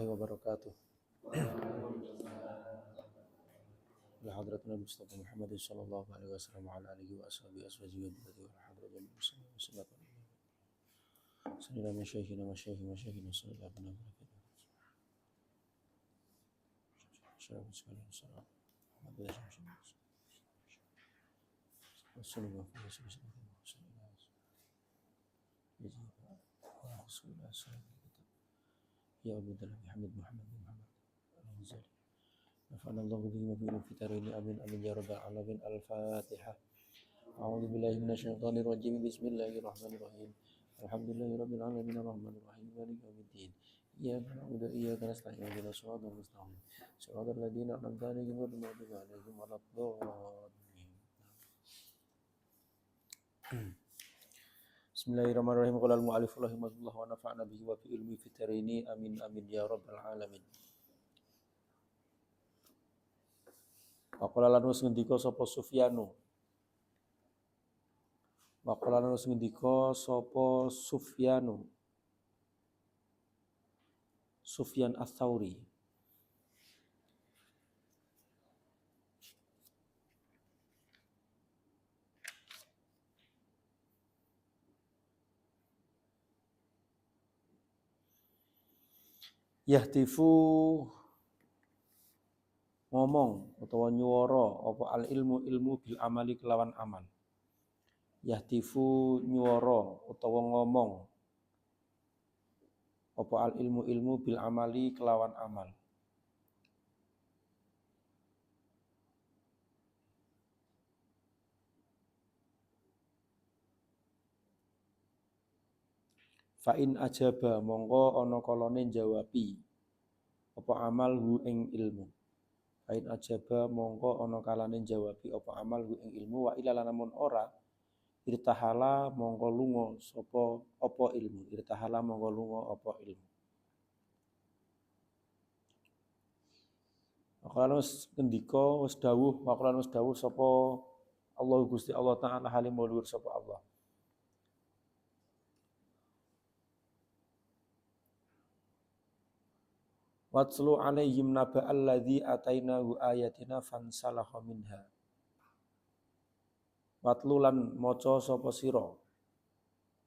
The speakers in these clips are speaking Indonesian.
wabarakatuh. لحضرة المصطفى محمد صلى الله عليه وسلم وعلى آله وأصحابه أزواجه وذريته والحضرة جميع المسلمين والصلاة سيدنا مشايخنا مشايخنا صلى الله عليه وسلم شرف سكالين الصلاة محمد رسول الله صلى الله عليه وسلم يا ولد محمد محمد الغزالي نفعنا الله به وبه في دارين آمين آمين يا رب العالمين. الفاتحة. أعوذ بالله من الشيطان الرجيم. بسم الله الرحمن الرحيم. الحمد لله رب العالمين الرحمن الرحيم مالك يوم الدين. إياك نعبد وإياك نستعين اهدنا الصراط المستقيم صراط الذين أنعمت عليهم غير المغضوب عليهم ولا الضالين. Bismillahirrahmanirrahim. Qala al-mu'allif rahimahullah wa nafa'na bihi wa bi ilmi fid dharaini amin amin ya rabbal alamin. Waqala lanus ngendika sapa Sufyanu. Waqala lanus ngendika sapa Sufyanu. Sufyan Ats-Tsauri. Yahtifu ngomong utawa nyuwara apa al ilmu bil amali kelawan amal. Yahtifu nyuwara utawa ngomong apa al ilmu bil amali kelawan amal. Fa in ajaba mongko ana kalane jawabi apa amal hu ing ilmu. Fa in ajaba mongko ana kalane jawabi apa amal hu ing ilmu wa ila lamun ora irtahala mongko lunga sapa apa ilmu. Irtahala mongko lunga apa ilmu. Waqala wis ngendika wis dawuh waqala wis dawuh sapa Allah Gusti Allah taala halim mulur sapa Allah. Watslu alaihim naba alladzi atainahu ayatina fansalakha minha. Watlulan maca sapa sira.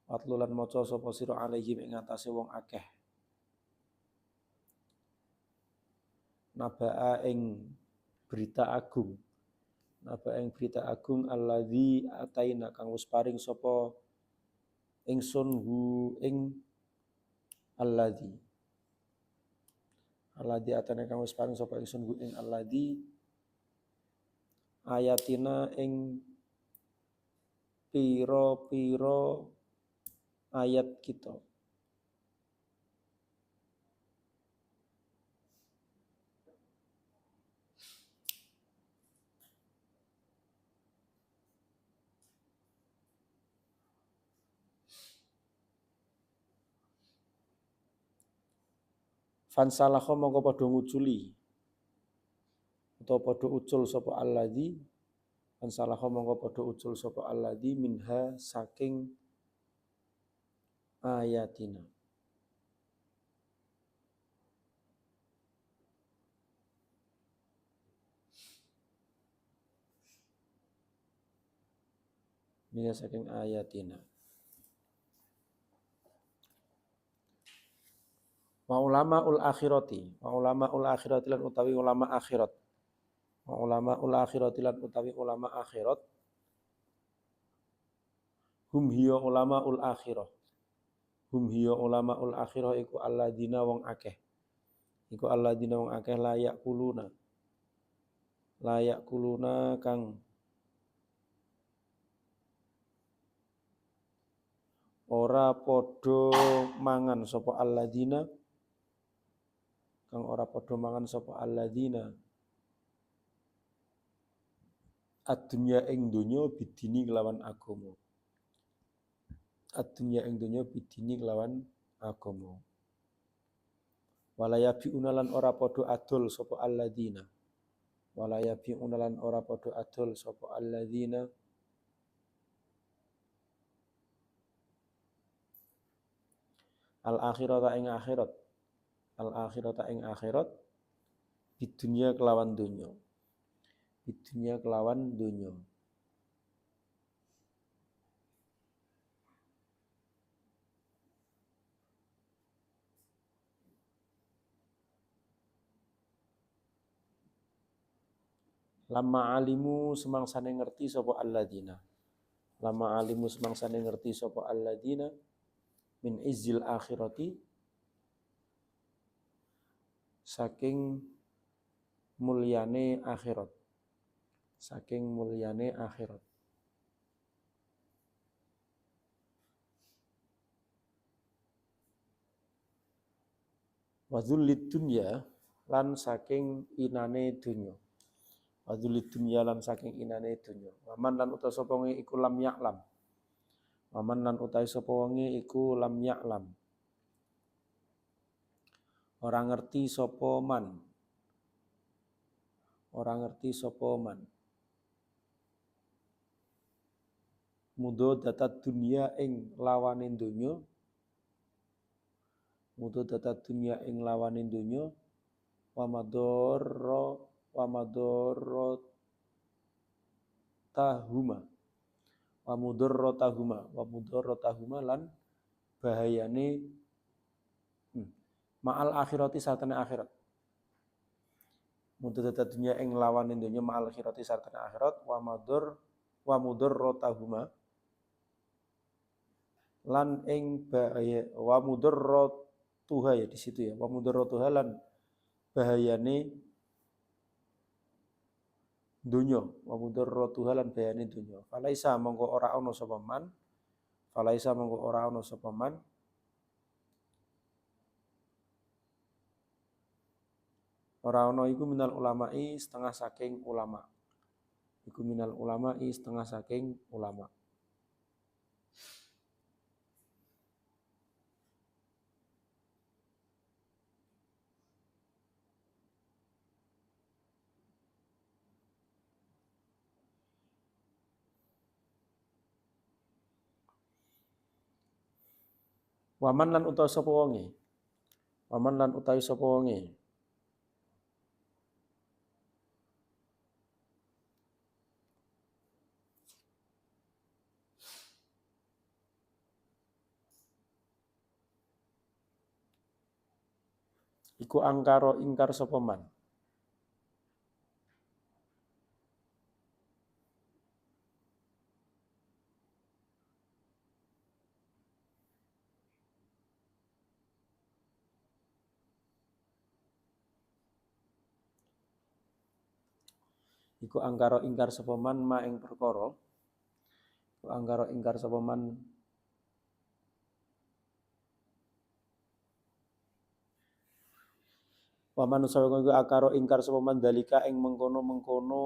Watlulan maca sapa sira alaihim ing atase wong akeh. Naba ing berita agung. Naba ing berita agung alladzi ataina kang wis paring sapa ingsun hu ing alladzi atane kang wis paring sapa ingsun hu ing alladzi ayatina ing pira-pira ayat kita. Fansalakha mongko padha nguculi utawa padha ucul sapa alladzi fansalakha mongko padha ucul sapa alladzi minha saking ayatina. Minha saking ayatina. Wa ulamaul akhirati lan utawi ulama akhirat. Wa ulamaul akhirati lan utawi ulama akhirat. Hum hiya ulamaul akhirah. Hum hiya ulamaul akhirah iku alladzina wong akeh. Iku alladzina wong akeh layak kuluna kang ora padha mangan sapa alladzina kang ora padha mangan sapa alladzina ad-dunya ing donya bidini kelawan agama. Ad-dunya ing donya bidini kelawan agama. Walaya bi'una lan ora padha adol sapa alladzina. Walaya bi'una lan ora padha adol sapa alladzina al-akhirata ing akhirat. al akhirata ing akhirat di dunia kelawan dunya. Di dunia kelawan dunya. Lama alimu semangsane ngerti sapa alladzina. Lama alimu semangsane ngerti sapa alladzina min izzil akhirati saking mulyane akhirat. Saking mulyane akhirat. Wa dzullit dunya lan saking inane dunya. Wa dzullit dunya lan saking inane dunya. Waman lan utawa sapa wonge iku lam ya'lam. Waman lan utawa sapa wonge iku lam ya'lam. Ora ngerti sapa man. Ora ngerti sapa man. Mudo data dunia ing lawane donya. Mudo data dunia ing lawane donya. Wa madorrotahuma. Wa mudorrotahuma lan bahayane ma'al akhirati sartane akhirat. Mudo data dunia ing lawane donya ma'al akhirati sartane akhirat. Wa mudorrotahuma lan ing bahaya wa mudarratuha ya di situ ya. Wa mudarratuha lan bahayane dunya. Wa mudarratuha lan bahayane dunya. Falaisa mongko ora ana sapa man. Falaisa mongko ora ana sapa man. Ora ana iku minal ulama'i setengah saking ulama. Iku minal ulama'i setengah saking ulama. Waman lan utawa sapa wonge. Waman lan utawi sapa wonge. Iku angkara ingkar sapa man. Iku angkara ingkar sapa man ma ing perkara. Iku angkara ingkar sapa man wa manusa iku akaro ingkar sapa man dalika ing mengkono-mengkono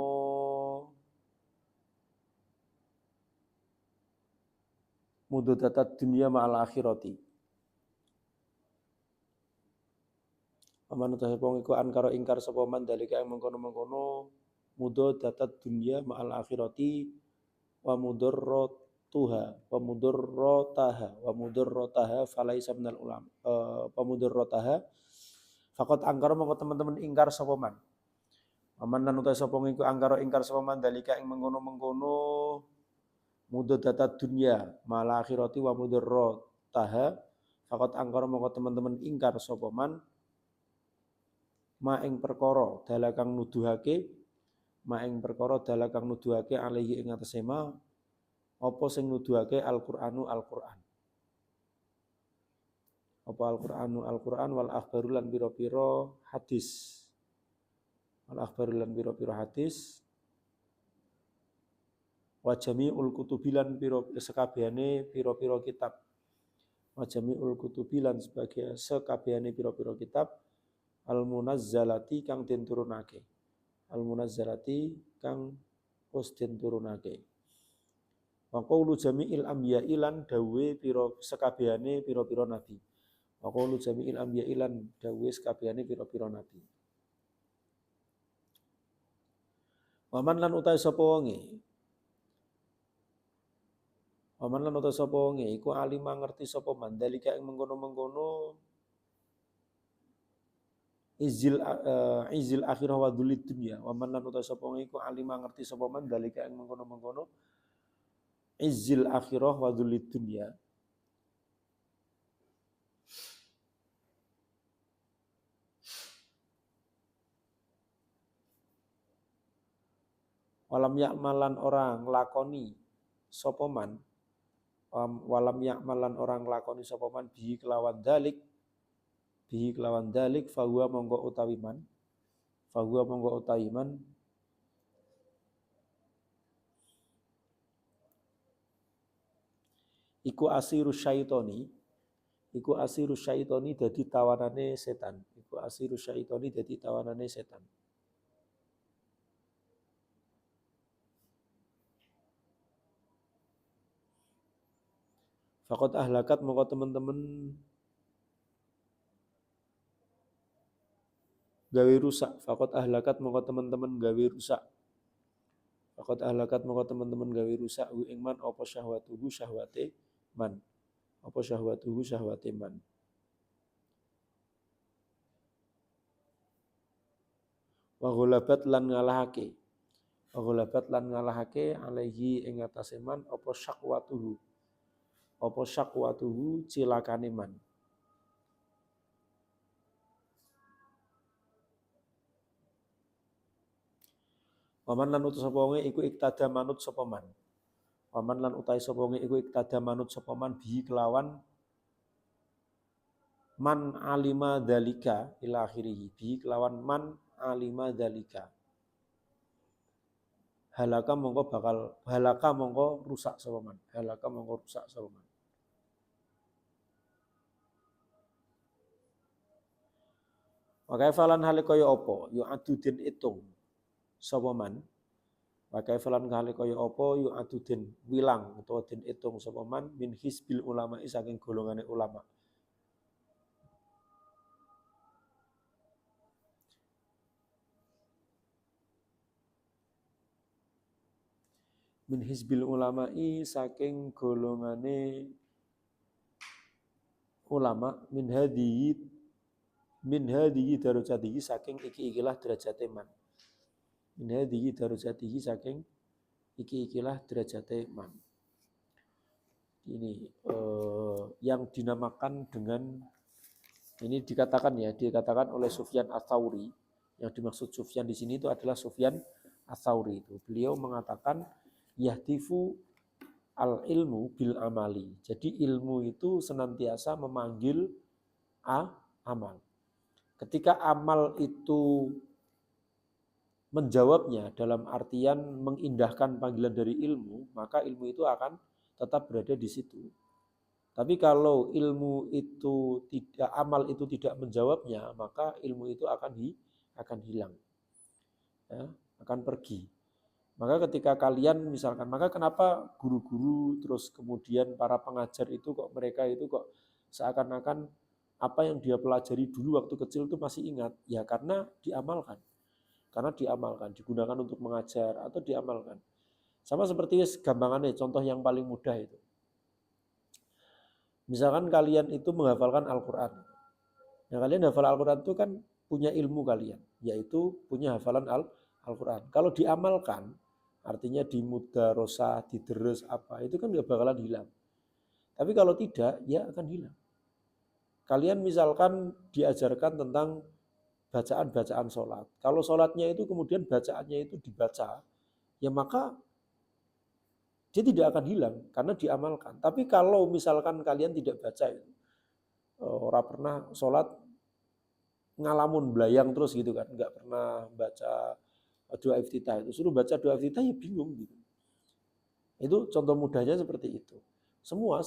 mudadat dunya ma'al akhirati. Wa manusa iku angkara ingkar sapa man dalika ing mengkono-mengkono mudadat dunya ma'al akhirati wa mudarrataha falaisa minal ulama wa mudarrataha faqat angkara mongko teman-teman ingkar sapa man. Aman lan utawa sapa iku angkara ingkar sapa man dalika ing mengkono-mengkono mudadat dunya ma'al akhirati wa mudarrataha faqat angkara mongko teman-teman ingkar sapa man ma ing perkara dalakang nuduhake alaihi ing atase ma apa sing nuduhake Al-Qur'anu Al-Qur'an. Apa Al-Qur'anu Al-Qur'an wal akhbaru lan pira-pira hadis. Wal akhbaru lan pira-pira hadis. Wa jami'ul kutubi lan sekabehane pira-pira kitab. Wa jami'ul kutubi lan sebagai sekabehane pira-pira kitab al-munazzalati kang den turunake. Al-munazzalati kang wis den turunake. Wa qaulu jami'il anbiya'i lan dawuhe sekabehane pira-pira nabi. Wa qaulu jami'il anbiya'i lan dawuhe sekabehane pira-pira nabi. Waman lan utahe sapa wonge. Waman lan utahe sapa wonge iku alima ngerti sapa man dalika ing mengkono-mengkono izil akhirah wa dzulid dunya wa man lan uta sapa iku alima ngerti sapa man dalika ing mengkono-mengkono izil akhirah wa dzulid dunya walam ya'malan orang lakoni sapa man walam ya'malan orang lakoni sapa man bihi kelawan dalik fahuwa monggo utawi man iku asiru syaitoni dadi tawanane setan Fakot ahlakat mongko teman-teman gawe rusak. Fakot ahlakat mongko teman-teman gawe rusak. Hu ing man apa syahwatuhu syahwate man. Wa ghalabat lan ngalahake alaihi ing atase man apa syakwatuhu cilakane man. Waman lan utus sapa wonge iku iktada manut sapa man. Waman lan utai sapa wonge iku iktada manut sapa man bihi kelawan man alima dalika ila akhirih. Bihi kelawan man alima dalika. Halaka mongko rusak sapa man. Wakai falan hale kaya apa yu adudin itung sapa man. Wakai falan hale kaya apa yu adudin wilang utawa den itung sapa man min hisbil ulama saking golongane ulama. Min hisbil ulama'i saking golongane ulama min hadihi darajatihi saking ikilah derajate man. Ini yang dinamakan dengan ini dikatakan oleh Sufyan Ats-Tsauri. Yang dimaksud Sufyan di sini itu adalah Sufyan Ats-Tsauri itu. Beliau mengatakan yahtifu al-ilmu bil amali. Jadi ilmu itu senantiasa memanggil amal. Ketika amal itu menjawabnya dalam artian mengindahkan panggilan dari ilmu, maka ilmu itu akan tetap berada di situ. Tapi kalau amal itu tidak menjawabnya, maka ilmu itu akan hilang, ya, akan pergi. Maka ketika kalian misalkan, maka kenapa guru-guru terus kemudian para pengajar itu mereka itu seakan-akan apa yang dia pelajari dulu waktu kecil itu masih ingat, ya karena diamalkan, digunakan untuk mengajar atau diamalkan. Sama seperti gampangannya, contoh yang paling mudah itu. Misalkan kalian itu menghafalkan Al-Quran. Nah, kalian hafal Al-Quran itu kan punya ilmu kalian, yaitu punya hafalan Al-Quran. Kalau diamalkan, artinya dimudarosah, diderus itu kan nggak bakalan hilang. Tapi kalau tidak, ya akan hilang. Kalian misalkan diajarkan tentang bacaan-bacaan sholat. Kalau sholatnya itu kemudian bacaannya itu dibaca, ya maka dia tidak akan hilang karena diamalkan. Tapi kalau misalkan kalian tidak baca itu, orang pernah sholat ngalamun belayang terus gitu kan, nggak pernah baca doa iftitah itu, suruh baca doa iftitah ya bingung gitu. Itu contoh mudahnya seperti itu. Semua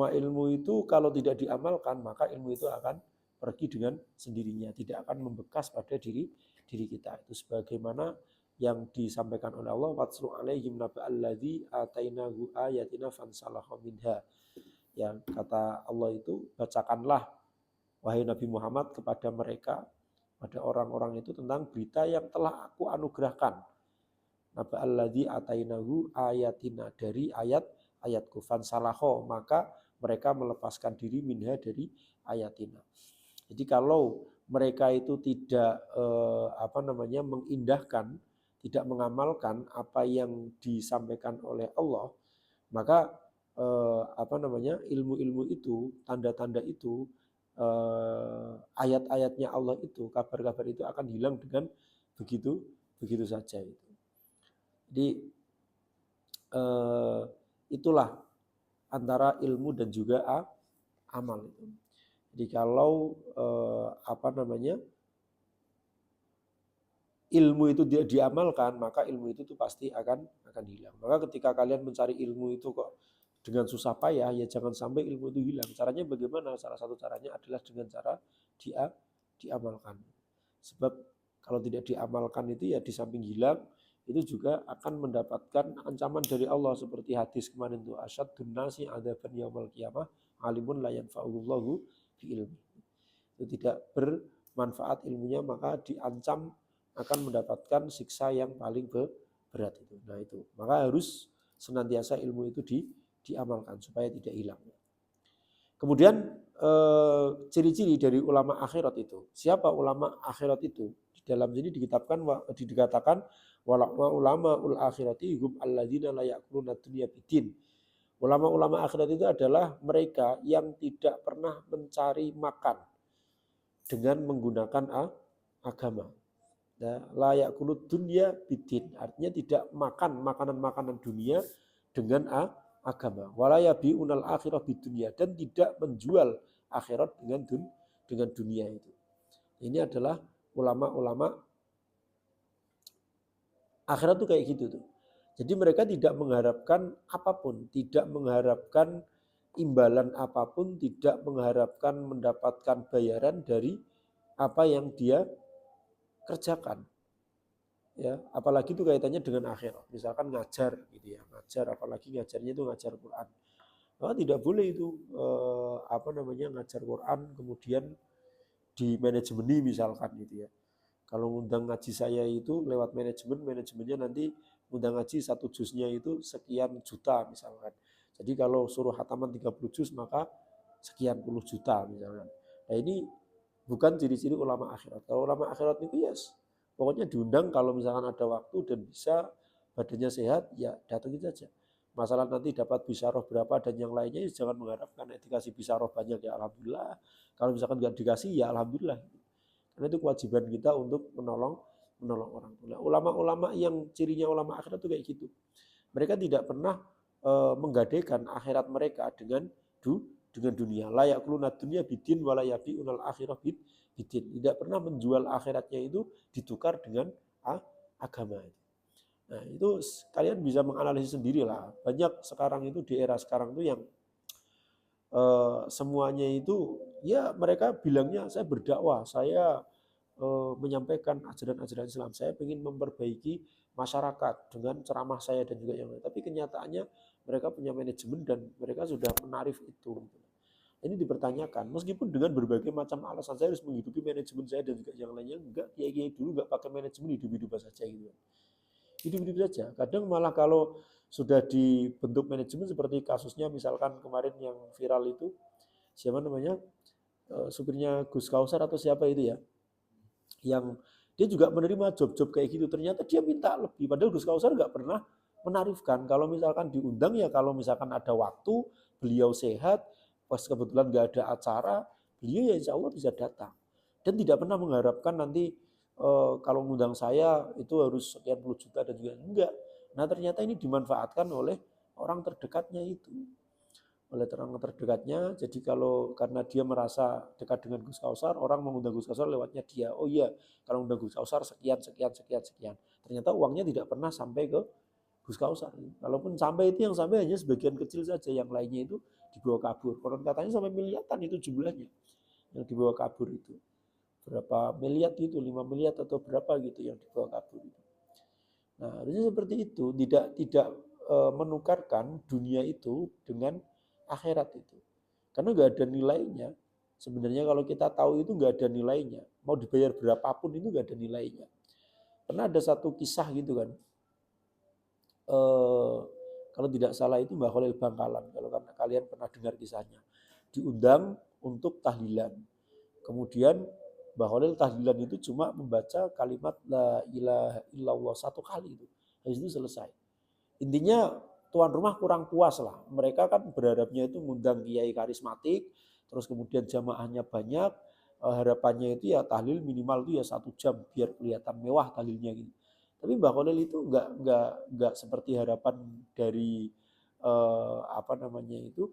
ilmu itu kalau tidak diamalkan maka ilmu itu akan pergi dengan sendirinya, tidak akan membekas pada diri kita. Itu sebagaimana yang disampaikan oleh Allah, watslu alaihim naba'alladzi atainahu ayatina fansalakha minha. Yang kata Allah itu, bacakanlah wahai Nabi Muhammad kepada mereka, pada orang-orang itu tentang berita yang telah aku anugerahkan. Naba'alladzi atainahu ayatina, dari ayatku fansalakha, maka mereka melepaskan diri minha dari ayatina. Jadi kalau mereka itu tidak mengindahkan, tidak mengamalkan apa yang disampaikan oleh Allah, maka ilmu-ilmu itu, tanda-tanda itu, ayat-ayatnya Allah itu, kabar-kabar itu akan hilang dengan begitu begitu saja itu. Jadi itulah antara ilmu dan juga amal itu. Jadi kalau ilmu itu diamalkan, maka ilmu itu tuh pasti akan hilang. Maka ketika kalian mencari ilmu itu kok dengan susah payah, ya jangan sampai ilmu itu hilang. Caranya bagaimana? Salah satu caranya adalah dengan cara diamalkan. Sebab kalau tidak diamalkan itu ya di samping hilang, itu juga akan mendapatkan ancaman dari Allah seperti hadis kemarin itu, asyadun nasi adzaban yaumil qiyamah alimun la yanfa'ullahu bi ilmi. Itu tidak bermanfaat ilmunya, maka diancam akan mendapatkan siksa yang paling berat itu. Nah itu, maka harus senantiasa ilmu itu diamalkan supaya tidak hilang. Kemudian ciri-ciri dari ulama akhirat itu. Siapa ulama akhirat itu? Di dalam sini dikatakan ulama ul akhirati hum alladzina la ya'kuluna dunya bidin. Ulama-ulama akhirat itu adalah mereka yang tidak pernah mencari makan dengan menggunakan agama. La ya'kulud dunya bidin, artinya tidak makan makanan-makanan dunia dengan agama. Wala yabi'unal akhirah bidunya, dan tidak menjual akhirat dengan dunia itu. Ini adalah ulama-ulama akhirat tuh kayak gitu tuh. Jadi mereka tidak mengharapkan apapun, tidak mengharapkan imbalan apapun, tidak mengharapkan mendapatkan bayaran dari apa yang dia kerjakan. Ya, apalagi itu kaitannya dengan akhirat. Misalkan ngajar gitu ya, ngajar, apalagi ngajarnya itu ngajar Quran. Maka tidak boleh itu ngajar Quran kemudian di manajemen misalkan gitu ya. Kalau ngundang ngaji saya itu lewat manajemennya nanti ngundang ngaji satu juznya itu sekian juta misalkan. Jadi kalau suruh hataman 30 juz maka sekian puluh juta misalkan. Nah ini bukan ciri-ciri ulama akhirat. Kalau ulama akhirat itu yes, pokoknya diundang kalau misalkan ada waktu dan bisa, badannya sehat, ya datangin saja. Masalah nanti dapat bisaroh berapa dan yang lainnya, jangan mengharapkan dikasih bisaroh banyak ya alhamdulillah. Kalau misalkan nggak dikasih ya alhamdulillah. Karena itu kewajiban kita untuk menolong orang. Nah, ulama-ulama yang cirinya ulama akhirat itu kayak gitu. Mereka tidak pernah menggadaikan akhirat mereka dengan dunia. La ya'kuluna dunya bidin wa la yabi'unal akhirah bidin. Tidak pernah menjual akhiratnya itu ditukar dengan agama. Nah, itu kalian bisa menganalisis sendiri lah. Banyak sekarang itu di era sekarang itu yang semuanya itu ya mereka bilangnya saya berdakwah, saya menyampaikan ajaran-ajaran Islam, saya ingin memperbaiki masyarakat dengan ceramah saya dan juga yang lain. Tapi kenyataannya mereka punya manajemen dan mereka sudah menarif itu. Ini dipertanyakan, meskipun dengan berbagai macam alasan, saya harus menghidupi manajemen saya dan juga yang lainnya. Enggak, kiai-kiai dulu enggak pakai manajemen, hidup-hidup saja gitu. Hidup-hidup saja. Kadang malah kalau sudah dibentuk manajemen seperti kasusnya misalkan kemarin yang viral itu, siapa namanya, supirnya Gus Kausar atau siapa itu ya, yang dia juga menerima job-job kayak gitu, ternyata dia minta lebih, padahal Gus Kausar nggak pernah menarifkan. Kalau misalkan diundang ya kalau misalkan ada waktu, beliau sehat, pas kebetulan nggak ada acara, beliau ya insya Allah bisa datang. Dan tidak pernah mengharapkan nanti kalau mengundang saya itu harus sekian puluh juta dan juga enggak. Nah ternyata ini dimanfaatkan oleh orang terdekatnya itu. Oleh orang terdekatnya, jadi kalau karena dia merasa dekat dengan Gus Kausar, orang mengundang Gus Kausar lewatnya dia. Oh iya, kalau undang Gus Kausar sekian. Ternyata uangnya tidak pernah sampai ke Gus Kausar. Kalaupun sampai itu yang sampai hanya sebagian kecil saja, yang lainnya itu dibawa kabur. Konon katanya sampai miliaran itu jumlahnya yang dibawa kabur itu. Berapa miliar itu, 5 miliar atau berapa gitu yang dibawa kabur itu. Nah, harusnya seperti itu, tidak menukarkan dunia itu dengan akhirat itu. Karena nggak ada nilainya. Sebenarnya kalau kita tahu itu nggak ada nilainya. Mau dibayar berapapun itu nggak ada nilainya. Pernah ada satu kisah gitu kan. Kalau tidak salah itu Mbah Khalil Bangkalan. Kalau kalian pernah dengar kisahnya. Diundang untuk tahlilan. Kemudian Mbah Khalil tahlilan itu cuma membaca kalimat la ilaha illallah 1 kali itu. Habis itu selesai. Intinya tuan rumah kurang puas lah. Mereka kan berharapnya itu ngundang kiai karismatik, terus kemudian jamaahnya banyak, harapannya itu ya tahlil minimal itu ya 1 jam biar kelihatan mewah tahlilnya gitu. Tapi Mbah Khalil itu enggak seperti harapan dari apa namanya itu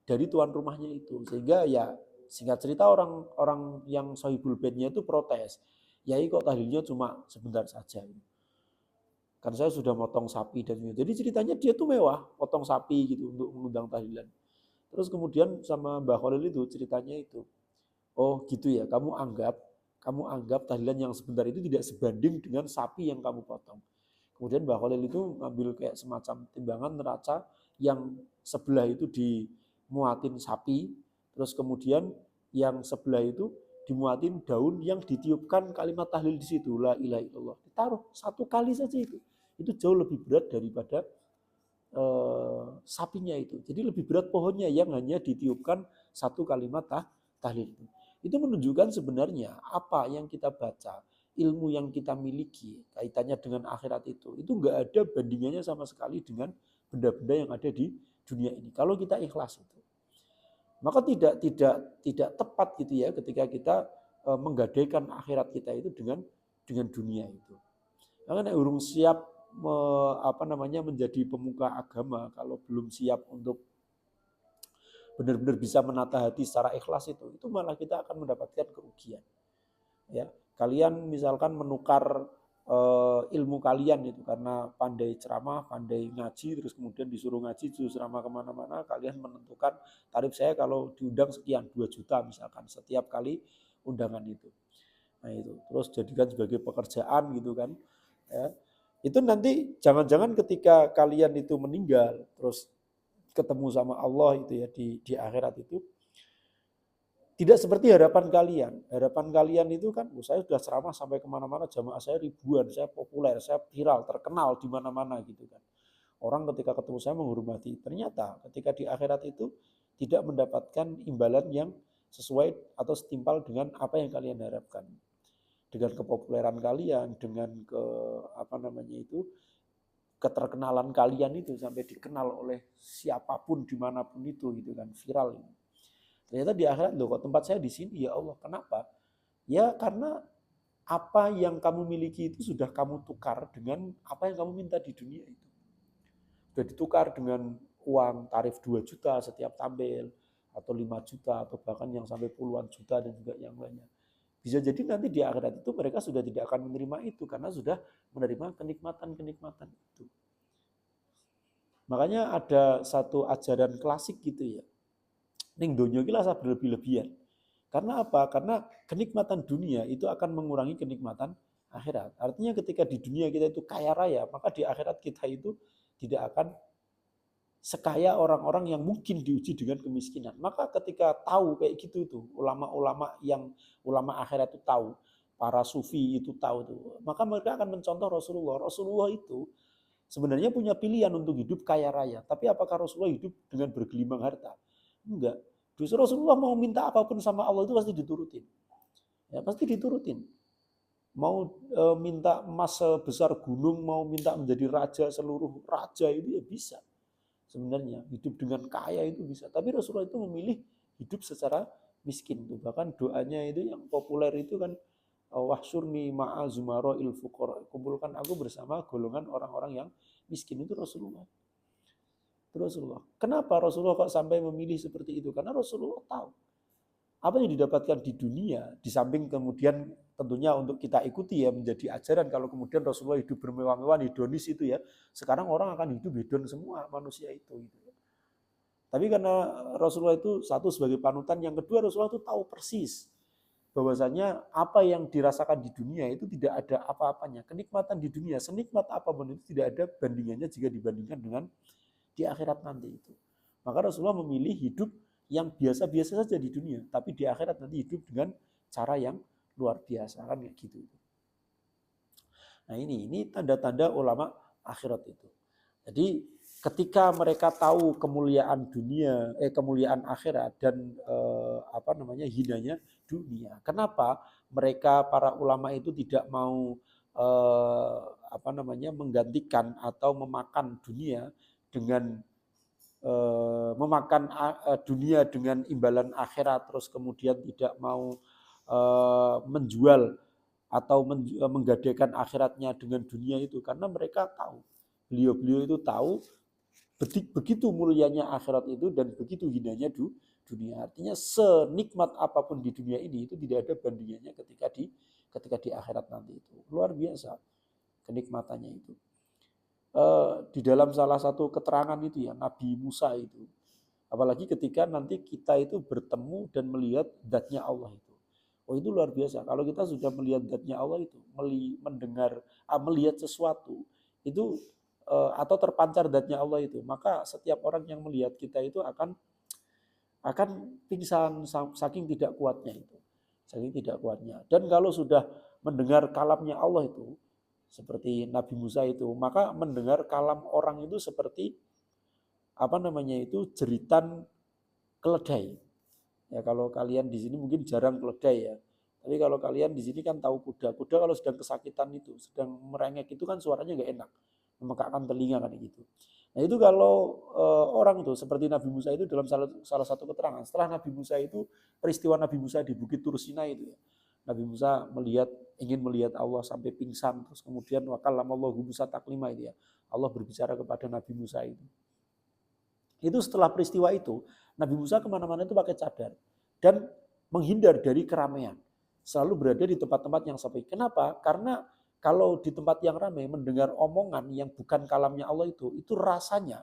dari tuan rumahnya itu. Sehingga ya singkat cerita orang-orang yang sahibul bandnya itu protes. Yai kok tahlilnya cuma sebentar saja. Kan saya sudah motong sapi dan gitu. Jadi ceritanya dia tuh mewah, potong sapi gitu untuk mengundang tahlilan. Terus kemudian sama Mbah Khalil itu ceritanya itu. Oh gitu ya, kamu anggap tahlilan yang sebentar itu tidak sebanding dengan sapi yang kamu potong. Kemudian Mbah Khalil itu ngambil kayak semacam timbangan neraca yang sebelah itu dimuatin sapi, terus kemudian yang sebelah itu dimuatin daun yang ditiupkan kalimat tahlil di situ, la ilaha illallah. Ditaruh 1 kali saja itu. Itu jauh lebih berat daripada sapinya itu. Jadi lebih berat pohonnya yang hanya ditiupkan 1 kalimat tahlil itu. Itu menunjukkan sebenarnya apa yang kita baca, ilmu yang kita miliki kaitannya dengan akhirat itu enggak ada bandingannya sama sekali dengan benda-benda yang ada di dunia ini. Kalau kita ikhlas itu, maka tidak tepat gitu ya ketika kita menggadaikan akhirat kita itu dengan dunia itu. Karena urung siap menjadi pemuka agama, kalau belum siap untuk benar-benar bisa menata hati secara ikhlas itu malah kita akan mendapatkan kerugian. Ya, kalian misalkan menukar ilmu kalian itu karena pandai ceramah, pandai ngaji, terus kemudian disuruh ngaji, disuruh ceramah kemana-mana, kalian menentukan tarif saya kalau diundang sekian, 2 juta misalkan setiap kali undangan itu. Nah itu, terus jadikan sebagai pekerjaan gitu kan. Ya. Itu nanti jangan-jangan ketika kalian itu meninggal, terus ketemu sama Allah itu ya di akhirat itu, tidak seperti harapan kalian. Harapan kalian itu kan, saya sudah ceramah sampai kemana-mana, jamaah saya ribuan, saya populer, saya viral, terkenal di mana-mana gitu kan. Orang ketika ketemu saya menghormati. Ternyata ketika di akhirat itu tidak mendapatkan imbalan yang sesuai atau setimpal dengan apa yang kalian harapkan. Dengan kepopuleran kalian, dengan keterkenalan kalian itu sampai dikenal oleh siapapun dimanapun itu gitu kan, viral. Ternyata di akhirat, loh kok tempat saya di sini ya Allah, kenapa? Ya karena apa yang kamu miliki itu sudah kamu tukar dengan apa yang kamu minta di dunia itu. Sudah ditukar dengan uang tarif 2 juta setiap tampil, atau 5 juta, atau bahkan yang sampai puluhan juta dan juga yang lainnya. Bisa jadi nanti di akhirat itu mereka sudah tidak akan menerima itu karena sudah menerima kenikmatan-kenikmatan itu. Makanya ada satu ajaran klasik gitu ya. Ning donya iki lah berlebih-lebihan. Karena apa? Karena kenikmatan dunia itu akan mengurangi kenikmatan akhirat. Artinya ketika di dunia kita itu kaya raya, maka di akhirat kita itu tidak akan sekaya orang-orang yang mungkin diuji dengan kemiskinan. Maka ketika tahu kayak gitu tuh, ulama akhirat itu tahu, para sufi itu tahu tuh, maka mereka akan mencontoh Rasulullah. Rasulullah itu sebenarnya punya pilihan untuk hidup kaya raya, tapi apakah Rasulullah hidup dengan bergelimang harta? Enggak. Justru Rasulullah mau minta apapun sama Allah itu pasti diturutin. Ya, pasti diturutin. Mau minta emas sebesar gunung, mau minta menjadi raja seluruh raja itu ya bisa. Sebenarnya hidup dengan kaya itu bisa, tapi Rasulullah itu memilih hidup secara miskin. Bahkan doanya itu yang populer itu kan, wahsyurni ma'a zumara'il fuqara, kumpulkan aku bersama golongan orang-orang yang miskin. Itu Rasulullah. Kenapa Rasulullah kok sampai memilih seperti itu? Karena Rasulullah tahu apa yang didapatkan di dunia, di samping kemudian tentunya untuk kita ikuti ya menjadi ajaran. Kalau kemudian Rasulullah hidup bermewah-mewah, hedonis itu ya, sekarang orang akan hidup hedon semua manusia itu. Tapi karena Rasulullah itu satu sebagai panutan, yang kedua Rasulullah itu tahu persis bahwasanya apa yang dirasakan di dunia itu tidak ada apa-apanya. Kenikmatan di dunia, senikmat apapun itu tidak ada bandingannya jika dibandingkan dengan di akhirat nanti itu. Maka Rasulullah memilih hidup yang biasa-biasa saja di dunia, tapi di akhirat nanti hidup dengan cara yang luar biasa kan kayak gitu. Nah ini tanda-tanda ulama akhirat itu. Jadi ketika mereka tahu kemuliaan dunia, kemuliaan akhirat dan hinanya dunia. Kenapa mereka para ulama itu tidak mau menggantikan atau memakan dunia dengan memakan dunia dengan imbalan akhirat, terus kemudian tidak mau menjual atau menggadaikan akhiratnya dengan dunia itu, karena mereka tahu, beliau-beliau itu tahu begitu mulianya akhirat itu dan begitu hinanya dunia. Artinya senikmat apapun di dunia ini itu tidak ada bandingannya ketika di akhirat nanti itu. Luar biasa kenikmatannya itu. Di dalam salah satu keterangan itu ya, Nabi Musa itu, apalagi ketika nanti kita itu bertemu dan melihat zatnya Allah itu. Oh, itu luar biasa. Kalau kita sudah melihat zatnya Allah itu, melihat sesuatu itu atau terpancar zatnya Allah itu, maka setiap orang yang melihat kita itu akan pingsan saking tidak kuatnya itu. Saking tidak kuatnya. Dan kalau sudah mendengar kalamnya Allah itu, seperti Nabi Musa itu, maka mendengar kalam orang itu seperti jeritan keledai. Ya, kalau kalian di sini mungkin jarang keledai ya. Tapi kalau kalian di sini kan tahu kuda. Kuda kalau sedang kesakitan itu, sedang merengek itu kan suaranya nggak enak, memekakkan telinga kan gitu. Nah itu kalau orang itu seperti Nabi Musa itu dalam salah satu keterangan. Setelah Nabi Musa itu, peristiwa Nabi Musa di Bukit Tur Sinai itu ya. Nabi Musa ingin melihat Allah sampai pingsan. Terus kemudian wakallamallahu Musa taklima itu ya. Allah berbicara kepada Nabi Musa itu. Itu setelah peristiwa itu, Nabi Musa kemana-mana itu pakai cadar. Dan menghindar dari keramaian. Selalu berada di tempat-tempat yang sepi. Kenapa? Karena kalau di tempat yang ramai mendengar omongan yang bukan kalamnya Allah itu rasanya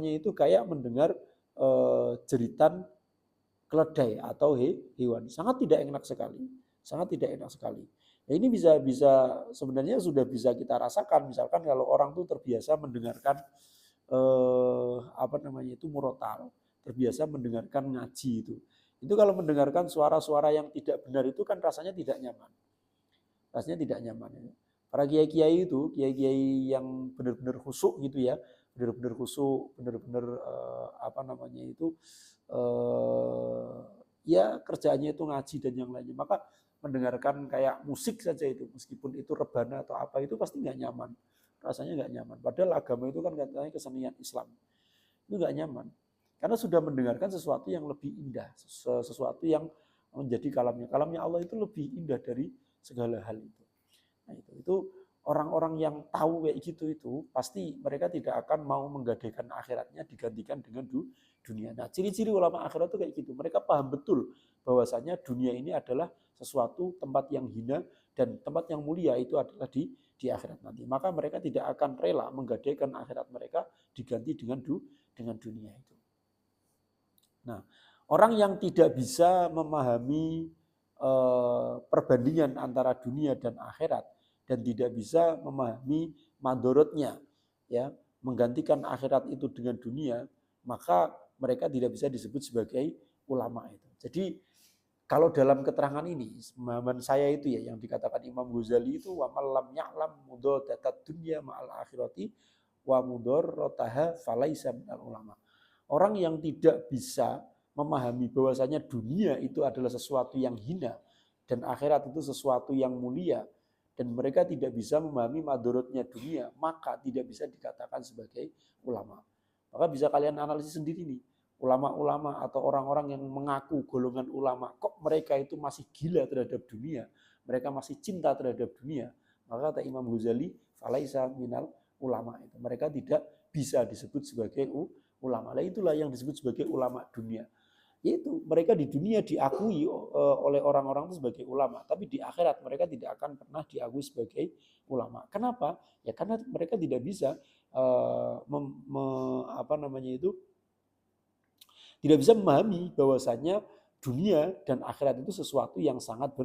itu kayak mendengar jeritan keledai atau hewan. Sangat tidak enak sekali. Sangat tidak enak sekali. Nah, ini bisa sebenarnya sudah bisa kita rasakan. Misalkan kalau orang tuh terbiasa mendengarkan murotal, terbiasa mendengarkan ngaji itu. Itu kalau mendengarkan suara-suara yang tidak benar itu kan rasanya tidak nyaman. Rasanya tidak nyaman. Para kiai-kiai itu, kiai-kiai yang benar-benar khusyuk gitu ya, benar-benar khusyuk, benar-benar ya kerjaannya itu ngaji dan yang lainnya. Maka mendengarkan kayak musik saja itu, meskipun itu rebana atau apa itu pasti nggak nyaman. Rasanya nggak nyaman. Padahal agama itu kan katanya kesenian Islam. Itu nggak nyaman. Karena sudah mendengarkan sesuatu yang lebih indah, sesuatu yang menjadi kalamnya. Kalamnya Allah itu lebih indah dari segala hal itu. Nah, itu orang-orang yang tahu kayak gitu itu pasti mereka tidak akan mau menggadaikan akhiratnya digantikan dengan dunia. Nah, ciri-ciri ulama akhirat itu kayak gitu. Mereka paham betul bahwasanya dunia ini adalah sesuatu tempat yang hina dan tempat yang mulia itu adalah di akhirat nanti. Maka mereka tidak akan rela menggadaikan akhirat mereka diganti dengan dunia itu. Nah, orang yang tidak bisa memahami perbandingan antara dunia dan akhirat dan tidak bisa memahami madorotnya, ya, menggantikan akhirat itu dengan dunia, maka mereka tidak bisa disebut sebagai ulama itu. Jadi kalau dalam keterangan ini, pemahaman saya itu ya yang dikatakan Imam Ghazali itu wa lam ya'lam mudadatat dunya ma'al akhirati wa mudarrataha falaisa minal ulama. Orang yang tidak bisa memahami bahwasanya dunia itu adalah sesuatu yang hina dan akhirat itu sesuatu yang mulia dan mereka tidak bisa memahami madorotnya dunia, maka tidak bisa dikatakan sebagai ulama. Maka bisa kalian analisis sendiri nih, ulama-ulama atau orang-orang yang mengaku golongan ulama, kok mereka itu masih gila terhadap dunia, mereka masih cinta terhadap dunia. Maka kata Imam Ghazali, falaisa minal ulama itu. Mereka tidak bisa disebut sebagai ulama. Lah itulah yang disebut sebagai ulama dunia. Yaitu mereka di dunia diakui oleh orang-orang itu sebagai ulama, tapi di akhirat mereka tidak akan pernah diakui sebagai ulama. Kenapa? Ya karena mereka tidak bisa tidak bisa memahami bahwasanya dunia dan akhirat itu sesuatu yang sangat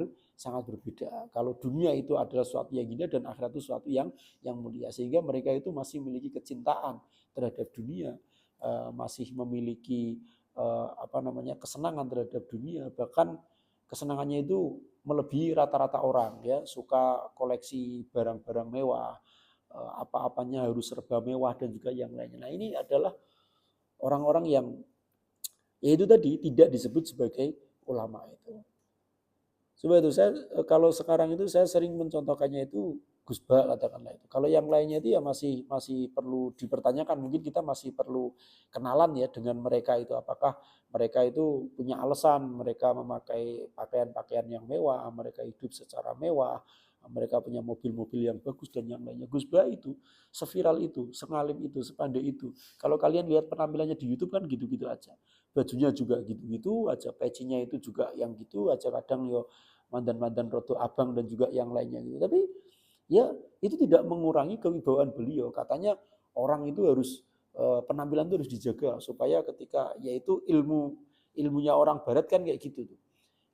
berbeda. Kalau dunia itu adalah sesuatu yang indah dan akhirat itu sesuatu yang mulia, sehingga mereka itu masih memiliki kecintaan terhadap dunia, masih memiliki kesenangan terhadap dunia, bahkan kesenangannya itu melebihi rata-rata orang ya, suka koleksi barang-barang mewah, apa-apanya harus serba mewah dan juga yang lainnya. Nah ini adalah orang-orang yang ya itu tadi tidak disebut sebagai ulama itu. Coba itu saya kalau sekarang itu saya sering mencontohkannya itu Gus Ba katakanlah itu. Kalau yang lainnya itu ya masih perlu dipertanyakan. Mungkin kita masih perlu kenalan ya dengan mereka itu. Apakah mereka itu punya alasan mereka memakai pakaian-pakaian yang mewah, mereka hidup secara mewah, mereka punya mobil-mobil yang bagus dan yang lainnya. Gus Ba itu seviral itu, sengalim itu, sepandai itu. Kalau kalian lihat penampilannya di YouTube kan gitu-gitu aja. Bajunya juga gitu-gitu aja, pecinya itu juga yang gitu aja, kadang yo mandan-mandan roto abang dan juga yang lainnya gitu. Tapi ya itu tidak mengurangi kewibawaan beliau. Katanya orang itu harus penampilan itu harus dijaga supaya ketika yaitu ilmunya orang barat kan kayak gitu tuh.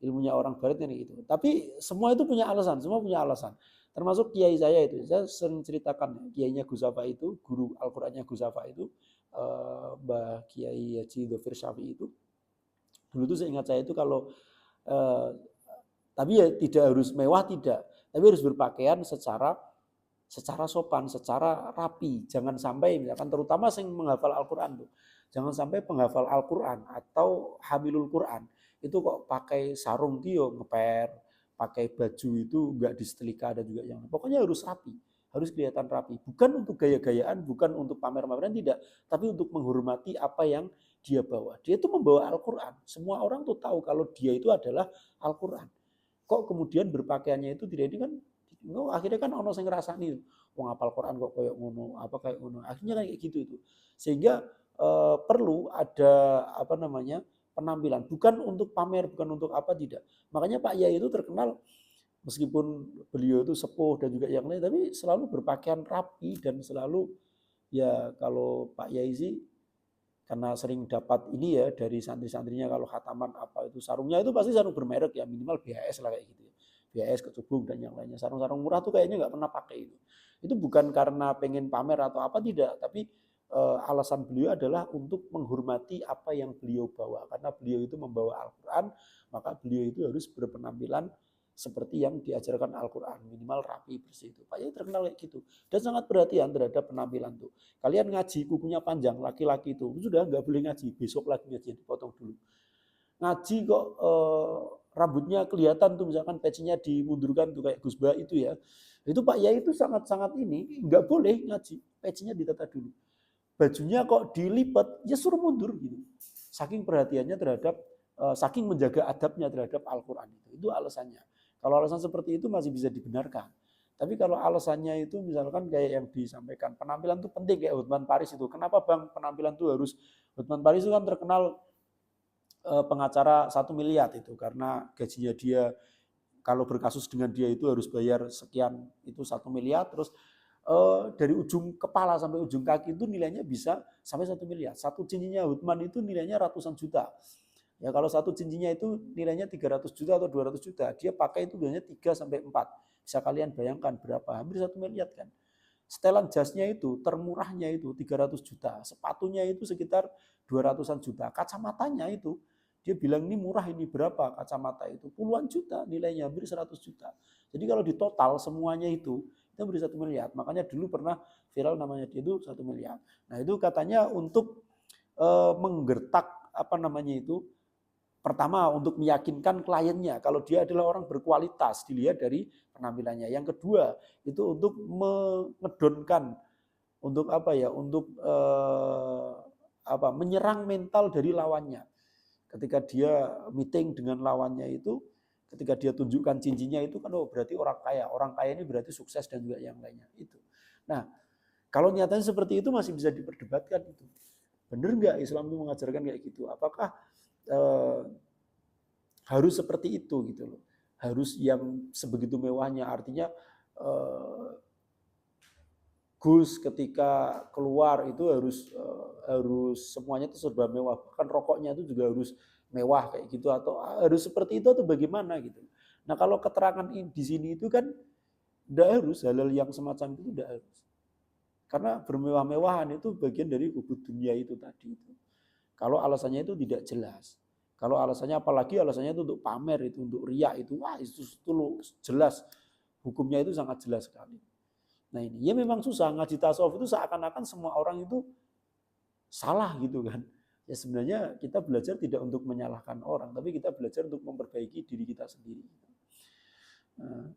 Ilmunya orang barat kan kayak gitu. Tapi semua itu punya alasan, semua punya alasan. Termasuk kiai saya itu, saya sering ceritakan kiainya Gus Safa itu, guru Al-Qur'annya Gus Safa itu, Mbah Kiai Haji Dhofir Syafi'i itu. Dulu tuh seingat saya itu kalau eh, tapi ya tidak harus mewah tidak, tapi harus berpakaian secara sopan, secara rapi. Jangan sampai misalkan terutama yang menghafal Al-Qur'an tuh. Jangan sampai penghafal Al-Qur'an atau hamilul Qur'an itu kok pakai sarung tio ngeper, pakai baju itu enggak disetrika dan juga yang pokoknya harus rapi, harus kelihatan rapi. Bukan untuk gaya-gayaan, bukan untuk pamer-pameran tidak, tapi untuk menghormati apa yang dia bawa. Dia itu membawa Al-Qur'an. Semua orang tuh tahu kalau dia itu adalah Al-Qur'an. Kok kemudian berpakaiannya itu tidak ini kan akhirnya kan ono sing ngrasani wong hafal Quran kok kayak ngono apa kayak ngono akhirnya kan kayak gitu itu sehingga perlu ada apa namanya penampilan bukan untuk pamer bukan untuk apa tidak makanya Pak Yai itu terkenal meskipun beliau itu sepuh dan juga yang lain tapi selalu berpakaian rapi dan selalu ya kalau Pak Yai sih karena sering dapat ini ya dari santri-santrinya kalau khataman apa itu sarungnya itu pasti sarung bermerek ya minimal BHS lah kayak gitu ya. BHS Kecubung dan yang lainnya sarung-sarung murah tuh kayaknya nggak pernah pakai itu bukan karena pengen pamer atau apa tidak tapi alasan beliau adalah untuk menghormati apa yang beliau bawa karena beliau itu membawa Al-Quran maka beliau itu harus berpenampilan seperti yang diajarkan Al-Quran minimal rapi bersih itu Pak Yai terkenal kayak gitu dan sangat perhatian terhadap penampilan tuh kalian ngaji kukunya panjang laki-laki itu sudah nggak boleh ngaji besok lagi ngaji dipotong dulu ngaji kok rambutnya kelihatan tuh misalkan pecinya dimundurkan tuh kayak Gus Ba itu ya itu Pak Yai itu sangat-sangat ini nggak boleh ngaji pecinya ditata dulu bajunya kok dilipat ya suruh mundur gitu saking perhatiannya terhadap saking menjaga adabnya terhadap Al-Quran itu alasannya kalau alasan seperti itu masih bisa dibenarkan tapi kalau alasannya itu misalkan kayak yang disampaikan penampilan itu penting kayak Hotman Paris itu kenapa bang penampilan itu harus Hotman Paris itu kan terkenal pengacara 1 miliar itu karena gajinya dia kalau berkasus dengan dia itu harus bayar sekian itu 1 miliar terus dari ujung kepala sampai ujung kaki itu nilainya bisa sampai 1 miliar. Satu cincinnya Hutman itu nilainya ratusan juta. Ya kalau satu cincinnya itu nilainya 300 juta atau 200 juta, dia pakai itu biasanya 3 sampai 4. Bisa kalian bayangkan berapa? Hampir 1 miliar kan. Setelan jasnya itu termurahnya itu 300 juta, sepatunya itu sekitar 200-an juta, kacamatanya itu dia bilang ini murah ini berapa kacamata itu puluhan juta nilainya hampir 100 juta. Jadi kalau di total semuanya itu beri 1 miliar. Makanya dulu pernah viral namanya dia itu 1 miliar. Nah itu katanya untuk menggertak apa namanya itu pertama untuk meyakinkan kliennya kalau dia adalah orang berkualitas dilihat dari penampilannya. Yang kedua itu untuk mengedonkan untuk apa ya untuk apa menyerang mental dari lawannya. Ketika dia meeting dengan lawannya itu ketika dia tunjukkan cincinnya itu kan oh berarti orang kaya. Orang kaya ini berarti sukses dan juga yang lainnya itu. Nah, kalau nyatanya seperti itu masih bisa diperdebatkan itu. Benar nggak Islam itu mengajarkan kayak gitu? Apakah harus seperti itu gitu loh? Harus yang sebegitu mewahnya artinya Gus ketika keluar itu harus semuanya itu serba mewah. Bahkan rokoknya itu juga harus mewah kayak gitu atau harus seperti itu atau bagaimana gitu. Nah kalau keterangan di sini itu kan tidak harus hal-hal yang semacam itu tidak harus. Karena bermewah-mewahan itu bagian dari hubud dunia itu tadi itu. Kalau alasannya itu tidak jelas. Kalau alasannya apalagi alasannya itu untuk pamer itu untuk riak itu wah itu jelas hukumnya itu sangat jelas sekali. Nah ini, ya memang susah. Ngaji tasawuf itu seakan-akan semua orang itu salah gitu kan. Ya sebenarnya kita belajar tidak untuk menyalahkan orang, tapi kita belajar untuk memperbaiki diri kita sendiri. Nah,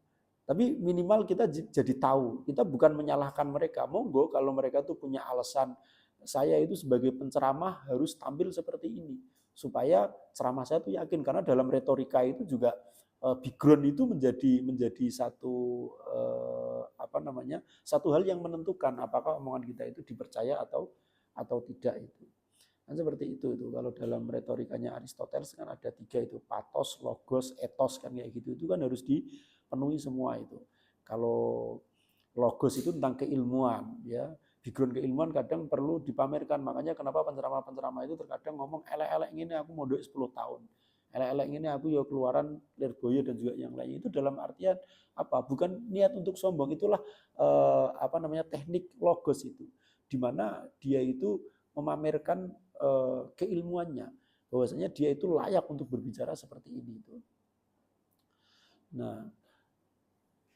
tapi minimal kita jadi tahu, kita bukan menyalahkan mereka. Monggo kalau mereka tuh punya alasan, saya itu sebagai penceramah harus tampil seperti ini. Supaya ceramah saya tuh yakin, karena dalam retorika itu juga background itu menjadi satu satu hal yang menentukan apakah omongan kita itu dipercaya atau tidak itu. Kan seperti itu kalau dalam retorikanya Aristoteles kan ada 3 itu, pathos, logos, ethos kan kayak gitu. Itu kan harus dipenuhi semua itu. Kalau logos itu tentang keilmuan ya. Background keilmuan kadang perlu dipamerkan. Makanya kenapa penceramah-penceramah itu terkadang ngomong elek-elek ini aku mondok 10 tahun. Elek-elek ini aku ya keluaran Lirboyo dan juga yang lain. Itu dalam artian apa? Bukan niat untuk sombong, itulah teknik logos itu. Di mana dia itu memamerkan keilmuannya, bahwasanya dia itu layak untuk berbicara seperti ini itu. Nah,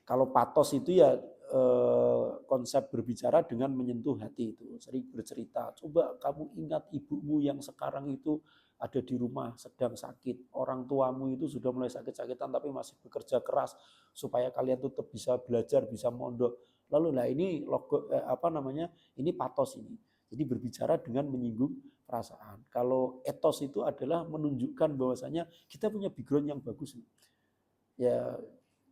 kalau pathos itu ya konsep berbicara dengan menyentuh hati itu, sering bercerita. Coba kamu ingat ibumu yang sekarang itu ada di rumah sedang sakit, orang tuamu itu sudah mulai sakit-sakitan tapi masih bekerja keras supaya kalian tetap bisa belajar, bisa mondok. Lalu lah ini ini pathos ini. Jadi berbicara dengan menyinggung perasaan. Kalau ethos itu adalah menunjukkan bahwasanya kita punya background yang bagus. Ya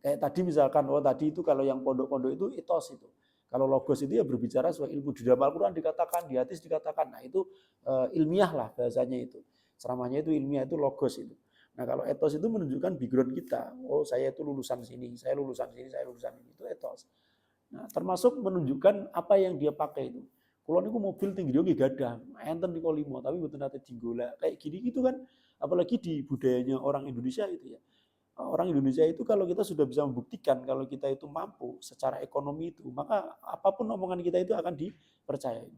kayak tadi misalkan, tadi itu kalau yang pondok-pondok itu ethos itu. Kalau logos itu ya berbicara soal ilmu. Di dalam Al-Quran dikatakan, di hadis dikatakan. Nah itu ilmiah lah bahasanya itu. Ceramahnya itu ilmiah, itu logos itu. Nah kalau ethos itu menunjukkan background kita. Oh saya itu lulusan sini, saya lulusan sini, saya lulusan ini. Itu ethos. Nah termasuk menunjukkan apa yang dia pakai itu. Kalau niku mobil tinggi dia gadah, enten di kolimo, tapi betul nanti tinggola. Kayak gini gitu kan. Apalagi di budayanya orang Indonesia itu ya. Orang Indonesia itu kalau kita sudah bisa membuktikan kalau kita itu mampu secara ekonomi itu, maka apapun omongan kita itu akan dipercayai.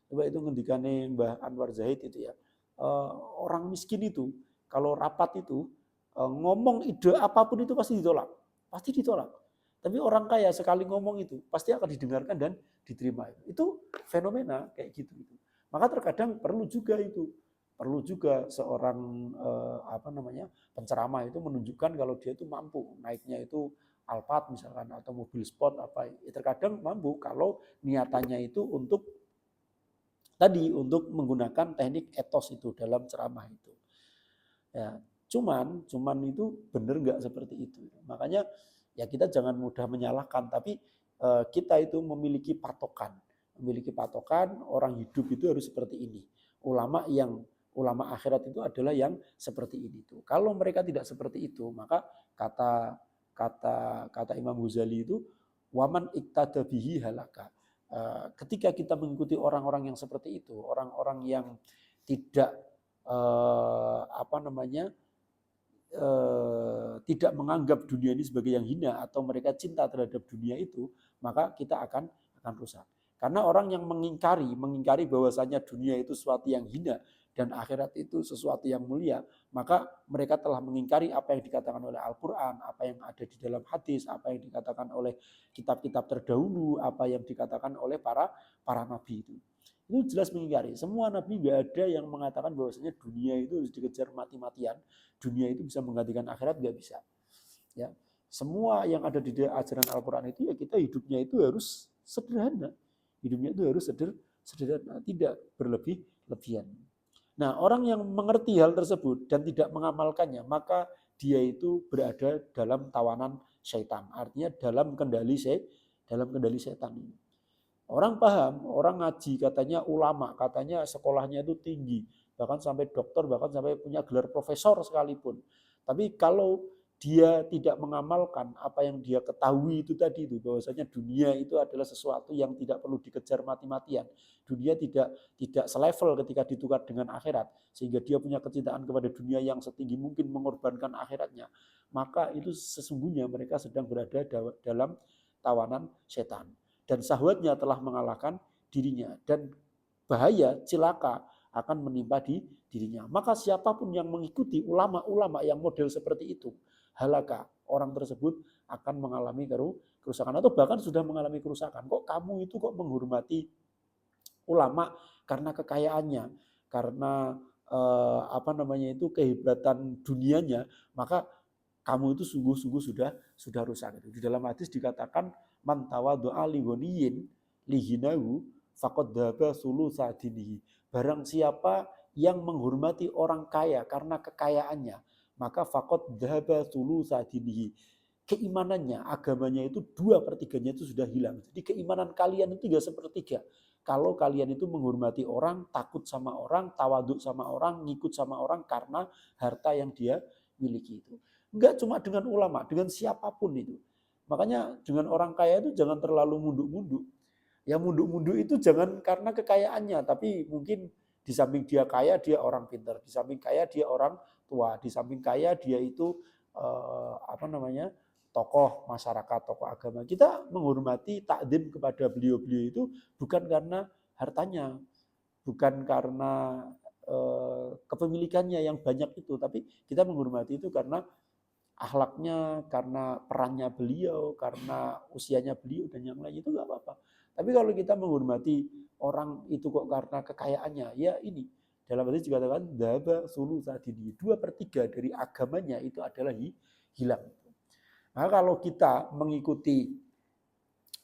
Coba itu ngendikane Mbah Anwar Zahid itu ya. Orang miskin itu kalau rapat itu ngomong ide apapun itu pasti ditolak. Pasti ditolak. Tapi orang kaya sekali ngomong itu pasti akan didengarkan dan diterima. Itu fenomena kayak gitu. Maka terkadang perlu juga seorang penceramah itu menunjukkan kalau dia itu mampu naiknya itu Alphard misalkan atau mobil sport apa. Terkadang mampu kalau niatannya itu untuk menggunakan teknik ethos itu dalam ceramah itu. Ya, cuman itu benar nggak seperti itu. Makanya ya kita jangan mudah menyalahkan, tapi kita itu memiliki patokan. Orang hidup itu harus seperti ini. Ulama akhirat itu adalah yang seperti ini tuh. Kalau mereka tidak seperti itu, maka kata Imam Ghazali itu waman iktada bihi halaka. Ketika kita mengikuti orang-orang yang seperti itu, orang-orang yang tidak tidak menganggap dunia ini sebagai yang hina atau mereka cinta terhadap dunia itu, maka kita akan rusak. Karena orang yang mengingkari bahwasanya dunia itu sesuatu yang hina dan akhirat itu sesuatu yang mulia, maka mereka telah mengingkari apa yang dikatakan oleh Al-Quran, apa yang ada di dalam hadis, apa yang dikatakan oleh kitab-kitab terdahulu, apa yang dikatakan oleh para nabi itu. Itu jelas mengingkari. Semua nabi nggak ada yang mengatakan bahwasanya dunia itu harus dikejar mati-matian, dunia itu bisa menggantikan akhirat, nggak bisa. Ya, semua yang ada di ajaran Al-Quran itu ya kita hidupnya itu harus sederhana. Hidupnya itu harus sederhana, tidak berlebih-lebihan. Nah, orang yang mengerti hal tersebut dan tidak mengamalkannya, maka dia itu berada dalam tawanan syaitan. Artinya dalam kendali setan ini. Orang paham, orang ngaji, katanya ulama, katanya sekolahnya itu tinggi, bahkan sampai dokter, bahkan sampai punya gelar profesor sekalipun. Tapi kalau dia tidak mengamalkan apa yang dia ketahui itu tadi itu, bahwasanya dunia itu adalah sesuatu yang tidak perlu dikejar mati-matian. Dunia tidak selevel ketika ditukar dengan akhirat, sehingga dia punya kecintaan kepada dunia yang setinggi mungkin mengorbankan akhiratnya. Maka itu sesungguhnya mereka sedang berada dalam tawanan setan. Dan syahwatnya telah mengalahkan dirinya. Dan bahaya, cilaka akan menimpa dirinya. Maka siapapun yang mengikuti ulama-ulama yang model seperti itu, halaka, orang tersebut akan mengalami kerusakan atau bahkan sudah mengalami kerusakan. Kok kamu itu kok menghormati ulama karena kekayaannya, karena kehebatan dunianya, maka kamu itu sungguh-sungguh sudah rusak. Di dalam hadis dikatakan man tawaddu'a li ghaniyin lihinahu faqad dhaba sulusa dinihi. Barang siapa yang menghormati orang kaya karena kekayaannya, maka faqad dhaba sulusa dinihi. Keimanannya, agamanya itu 2/3-nya itu sudah hilang. Jadi keimanan kalian itu 3/3. Kalau kalian itu menghormati orang, takut sama orang, tawaduk sama orang, ngikut sama orang karena harta yang dia miliki itu. Enggak cuma dengan ulama, dengan siapapun itu. Makanya dengan orang kaya itu jangan terlalu munduk-munduk. Yang munduk-munduk itu jangan karena kekayaannya, tapi mungkin di samping dia kaya, dia orang pintar. Di samping kaya, dia orang tua. Di samping kaya, dia itu tokoh masyarakat, tokoh agama. Kita menghormati, takdim kepada beliau-beliau itu bukan karena hartanya, bukan karena kepemilikannya yang banyak itu, tapi kita menghormati itu karena akhlaknya, karena perannya beliau, karena usianya beliau dan yang lain itu nggak apa-apa. Tapi kalau kita menghormati orang itu kok karena kekayaannya, ya ini dalam hadis dikatakan daba sulu sadidi, 2/3 dari agamanya itu adalah hilang. Nah, kalau kita mengikuti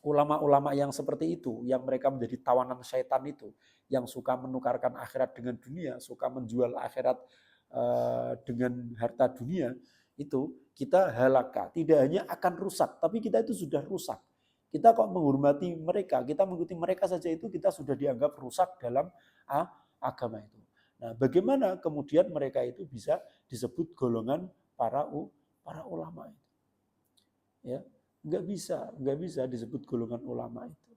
ulama-ulama yang seperti itu, yang mereka menjadi tawanan syaitan itu, yang suka menukarkan akhirat dengan dunia, suka menjual akhirat dengan harta dunia, itu kita halaka. Tidak hanya akan rusak, tapi kita itu sudah rusak. Kita kok menghormati mereka, kita mengikuti mereka saja itu kita sudah dianggap rusak dalam agama itu. Nah, bagaimana kemudian mereka itu bisa disebut golongan para ulama itu? Ya, nggak bisa disebut golongan ulama itu.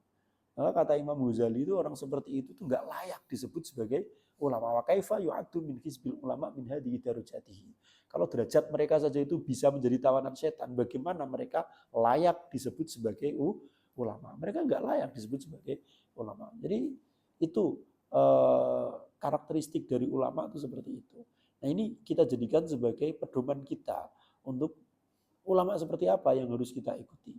Maka kata Imam Ghazali itu orang seperti itu tuh nggak layak disebut sebagai ulama. Wa kaifa yu'addu min hizbil ulama min hadhihi darajatihi. Kalau derajat mereka saja itu bisa menjadi tawanan setan, bagaimana mereka layak disebut sebagai ulama? Mereka nggak layak disebut sebagai ulama. Jadi itu karakteristik dari ulama itu seperti itu. Nah, ini kita jadikan sebagai pedoman kita untuk ulama seperti apa yang harus kita ikuti.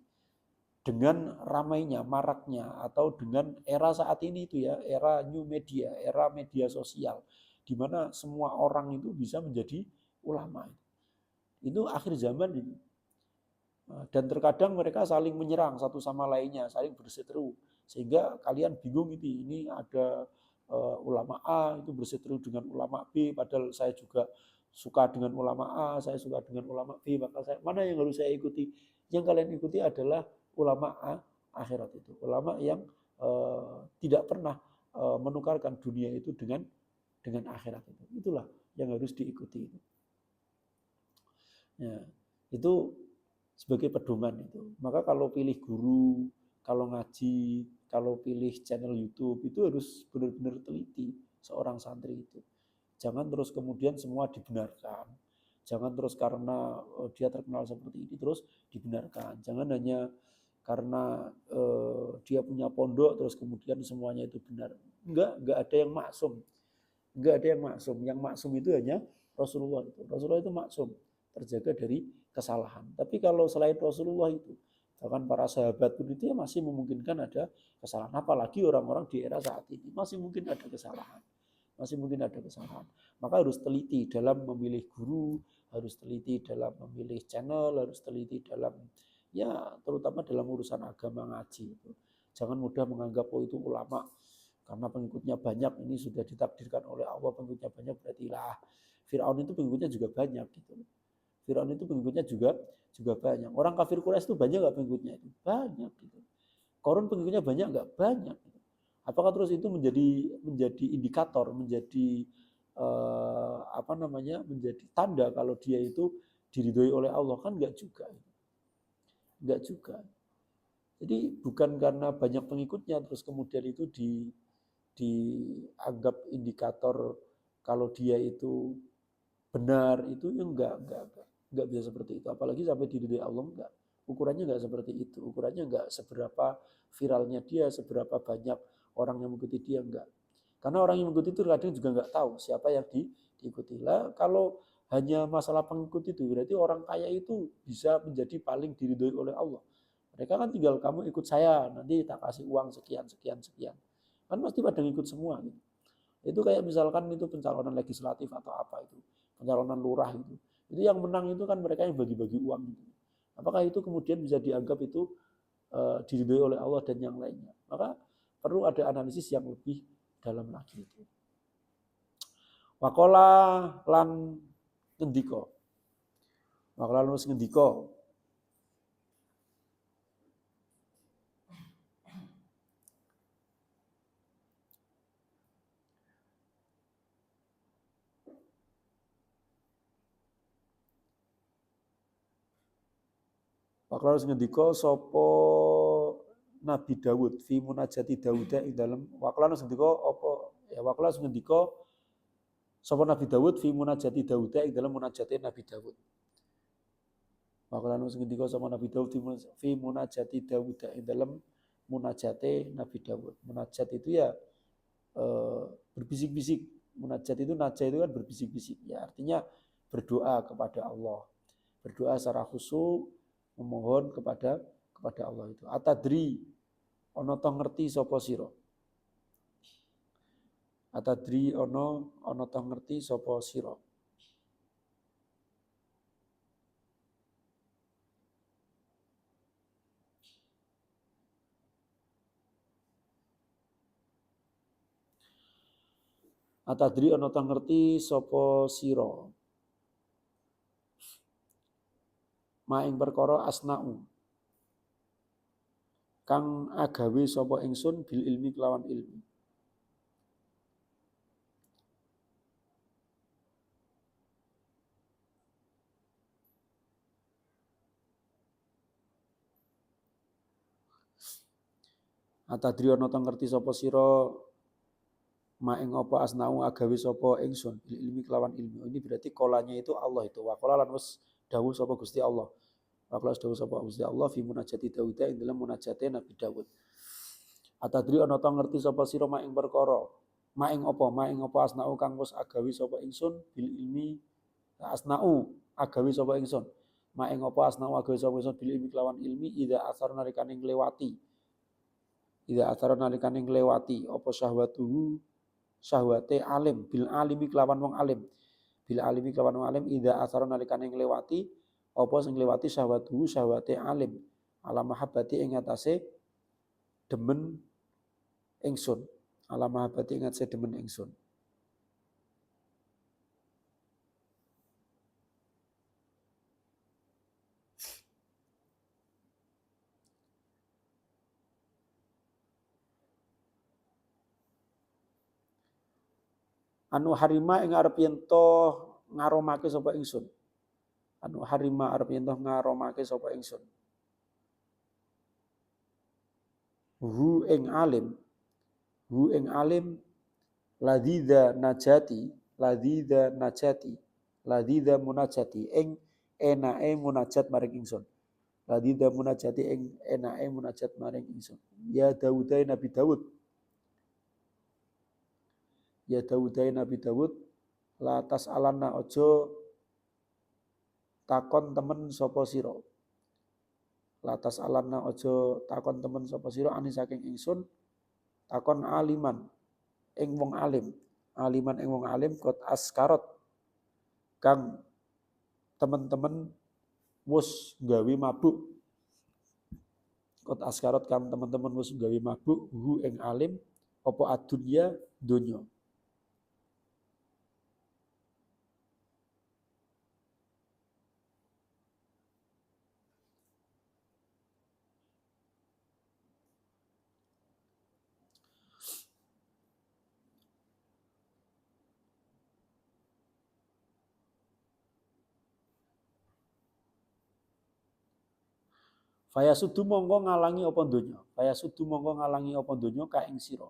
Dengan ramainya, maraknya, atau dengan era saat ini itu ya, era new media, era media sosial, di mana semua orang itu bisa menjadi ulama. Itu akhir zaman ini. Dan terkadang mereka saling menyerang satu sama lainnya, saling berseteru. Sehingga kalian bingung ini ada ulama A itu berseteru dengan ulama B, padahal saya juga suka dengan ulama A, saya suka dengan ulama B, maka mana yang harus saya ikuti? Yang kalian ikuti adalah ulama akhirat itu, ulama yang tidak pernah menukarkan dunia itu dengan akhirat itu. Itulah yang harus diikuti itu. Ya, itu sebagai pedoman itu. Maka kalau pilih guru, kalau ngaji, kalau pilih channel YouTube itu harus benar-benar teliti seorang santri itu. Jangan terus kemudian semua dibenarkan. Jangan terus karena dia terkenal seperti ini terus dibenarkan. Jangan hanya karena dia punya pondok terus kemudian semuanya itu benar. Enggak ada yang maksum. Enggak ada yang maksum. Yang maksum itu hanya Rasulullah itu. Rasulullah itu maksum, terjaga dari kesalahan. Tapi kalau selain Rasulullah itu, bahkan para sahabat pun itu ya masih memungkinkan ada kesalahan. Apalagi orang-orang di era saat ini masih mungkin ada kesalahan. Masih mungkin ada kesalahan. Maka harus teliti dalam memilih guru, harus teliti dalam memilih channel, harus teliti dalam ya terutama dalam urusan agama ngaji itu. Jangan mudah menganggap itu ulama karena pengikutnya banyak, ini sudah ditakdirkan oleh Allah pengikutnya banyak berarti lah. Firaun itu pengikutnya juga banyak gitu. Firaun itu pengikutnya juga banyak. Orang kafir Quraisy itu banyak nggak pengikutnya itu? Banyak gitu. Korun pengikutnya banyak nggak? Banyak. Gitu. Apakah terus itu menjadi indikator, menjadi menjadi tanda kalau dia itu diridhoi oleh Allah? Kan enggak juga. Enggak juga. Jadi bukan karena banyak pengikutnya terus kemudian itu dianggap indikator kalau dia itu benar, itu enggak bisa seperti itu. Apalagi sampai diridhoi Allah enggak. Ukurannya enggak seperti itu. Ukurannya enggak seberapa viralnya dia, seberapa banyak orang yang mengikuti dia, enggak. Karena orang yang mengikuti itu kadang juga enggak tahu siapa yang diikuti. Lah kalau hanya masalah pengikut itu, berarti orang kaya itu bisa menjadi paling diridhoi oleh Allah. Mereka kan tinggal kamu ikut saya, nanti tak kasih uang sekian, sekian, sekian. Kan pasti pada ngikut semua gitu. Itu kayak misalkan itu pencalonan legislatif atau apa itu, pencalonan lurah itu. Itu yang menang itu kan mereka yang bagi-bagi uang gitu. Apakah itu kemudian bisa dianggap itu diridhoi oleh Allah dan yang lainnya? Maka perlu ada analisis yang lebih dalam lagi itu. Wakola lan ngendika. Wakola lan ngendika. Wakola lan ngendika sapa Nabi Dawud fi munajati Dawuda ing dalem wakola lan ngendika apa ya wakola lan ngendika sapa Nabi Dawud fi munajati Dawuda ing dalem munajate Nabi Dawud. Wakola lan ngendika sapa Nabi Dawud fi munajati Dawuda ing dalem munajate Nabi Dawud. Munajat itu ya berbisik-bisik. Munajat itu najah itu kan berbisik-bisik. Ya artinya berdoa kepada Allah. Berdoa secara khusyuk memohon kepada Allah itu. Atadri ana ta ngerti sapa sira? Atadri ana ta ngerti sapa sira? Atadri ana ta ngerti sapa sira? Maing perkara asna'u kang agawe sapa ingsun bil ilmi kelawan ilmu. Atadri ana ta ngerti sapa sira maing apa asna'u agawe sapa ingsun bil ilmi kelawan ilmu. Ini berarti kolanya itu Allah itu. Wa qala lan wis dawuh sapa Gusti Allah. Wa qala dawuh sapa Gusti Allah fi munajati Daud ing dalam munajate Nabi Daud. Atadri ana ta ngerti sapa sira maing perkara maing apa asna'u kang wis agawe sapa ingsun bil ilmi asna'u agawe sapa ingsun maing apa asna'u agawe sapa ingsun bil ilmi kelawan ilmi ida asar nalikane nglewati apa syahwate alim bil alimi kelawan wong alim ida asar nalikane nglewati apa sing nglewati syahwate alim ala mahabbati ing atase demen ingsun ala mahabbati ing atase demen ingsun. Anu harima ing arep yen to ngaromake sapa ingsun. Anu harima arep yen to ngaromake sapa ingsun. Hu ing alim ladidha munajati ing enake munajat maring ingsun. Ladidha munajati ing enake munajat maring ingsun. Ya Dawudai Nabi Dawud. Ya Dawudai Nabi Dawud la tas alana ojo takon temen sapa sira. La tas alana ojo takon temen sapa sira ani saking ingsun takon aliman ing wong alim. Aliman ing wong alim kot askarot kang temen-temen wus gawe mabuk. Kot askarot kang temen-temen wus gawe mabuk hu ing alim apa adunya donya. Faya sudu mongko ngalangi apa donya. Faya sudu mongko ngalangi apa donya ka ing sira.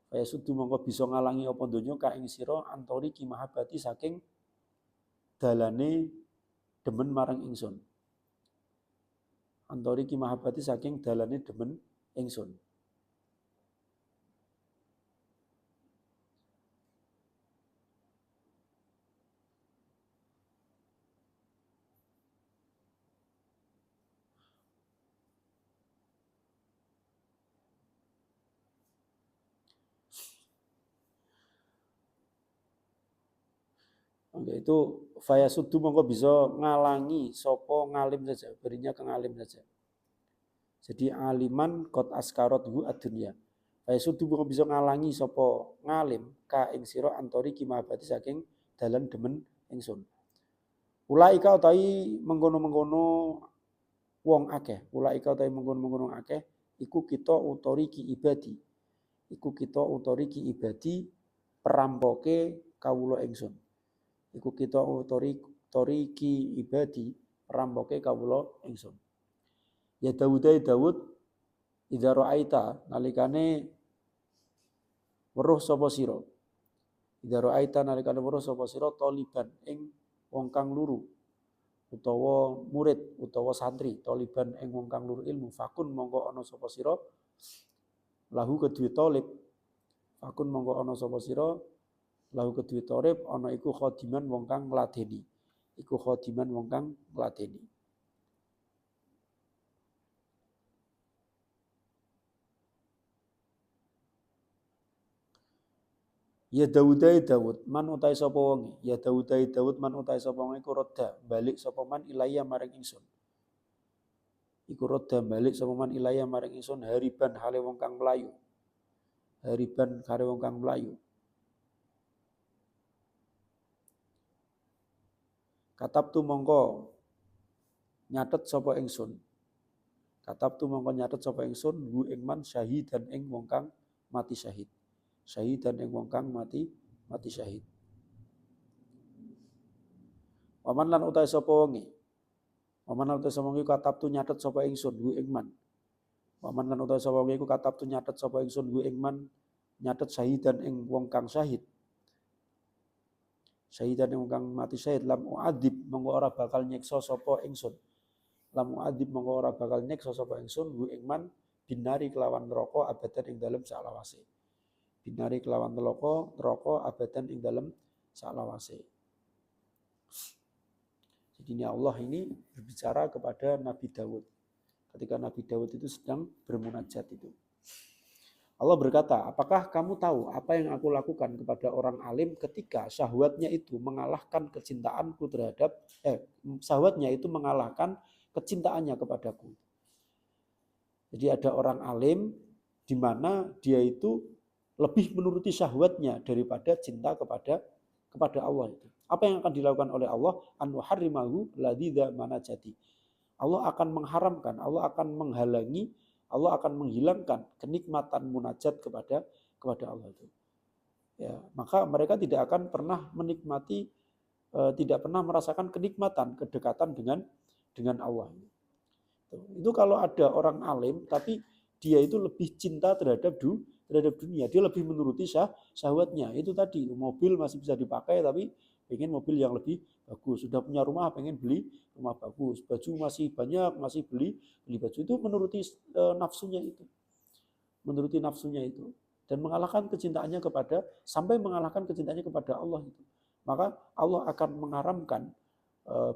Faya sudu mongko bisa ngalangi apa donya ka ing sira antori ki mahabbati saking dalane demen marang ingsun. Antori ki mahabbati saking dalane demen ingsun. Itu fayasuddu mongko bisa ngalangi sapa ngalim saja, berinya ke ngalim saja. Jadi aliman qad askarothu ad-dunya. Fayasuddu mongko bisa ngalangi sapa ngalim ka ing sira antori kimabati saking dalan demen ingsun. Ulaika utawi mengkono-mengkono wong akeh, ulaika utawi mengkono-mengkono akeh iku kita utori ki ibadi. Iku kita utori ki ibadi perampoke kawula ingsun. Iku kita utori ki ibadi perampoke kawula ingsun. Ya Dawud idza ra'aita nalikane weruh sapa sira. Idza ra'aita nalikane weruh sapa sira taliban ing wong kang luru utawa murid utawa santri, taliban ing wong kang luru ilmu, fakun mongko ana sapa sira lahu kedue talib. Fakun mongko ana sapa sira lahu kedue talib ana iku khadiman wong kang ngladeni. Iku khadiman wong kang ngladeni. Ya Dawud man utai sapa wonge. Ya Dawud man utai sapa wonge iku rodha balik sapa man ilaya maring ingsun. Iku rodha balik sapa man ilaya maring ingsun hariban hale wong kang mlayu. Hariban kare wong kang mlayu. Katabtu mongko nyatet sapa ingsun. Katabtu mongko nyatet sapa ingsun hu ing man syahidan ing wong kang mati syahid. Syahidan ing wong kang mati syahid. Waman lan utai sapa wonge. Waman lan utai sapa wonge katabtu nyatet sapa ingsun hu ing man. Waman lan utai sapa wonge iku katabtu nyatet sapa ingsun hu ing man nyatet syahidan ing wong kang syahid. Syahidan ing wong kang mati syahid lam uadzib monggo ora bakal nyiksa sapa ingsun. Lam uadzib monggo ora bakal nyiksa sapa ingsun hu ing man binari kelawan neraka abadan ing dalem salawase. Binari kelawan neraka abadan ing dalem salawase. Jadi ini Allah ini berbicara kepada Nabi Dawud. Ketika Nabi Dawud itu sedang bermunajat itu. Allah berkata, apakah kamu tahu apa yang aku lakukan kepada orang alim ketika syahwatnya itu mengalahkan kecintaanku terhadap, syahwatnya itu mengalahkan kecintaannya kepadaku. Jadi ada orang alim di mana dia itu lebih menuruti syahwatnya daripada cinta kepada Allah itu. Apa yang akan dilakukan oleh Allah? An uharrimahu ladidza manajati. Allah akan mengharamkan, Allah akan menghalangi, Allah akan menghilangkan kenikmatan munajat kepada Allah itu. Ya, maka mereka tidak akan pernah menikmati, tidak pernah merasakan kenikmatan kedekatan dengan Allah. Itu kalau ada orang alim, tapi dia itu lebih cinta terhadap dunia, dia lebih menuruti syahwatnya. Itu tadi mobil masih bisa dipakai, tapi pengen mobil yang lebih bagus. Sudah punya rumah, pengen beli rumah bagus. Baju masih banyak, masih beli baju. Itu menuruti nafsunya itu. Menuruti nafsunya itu. Dan mengalahkan kecintaannya sampai mengalahkan kecintaannya kepada Allah itu. Maka Allah akan mengharamkan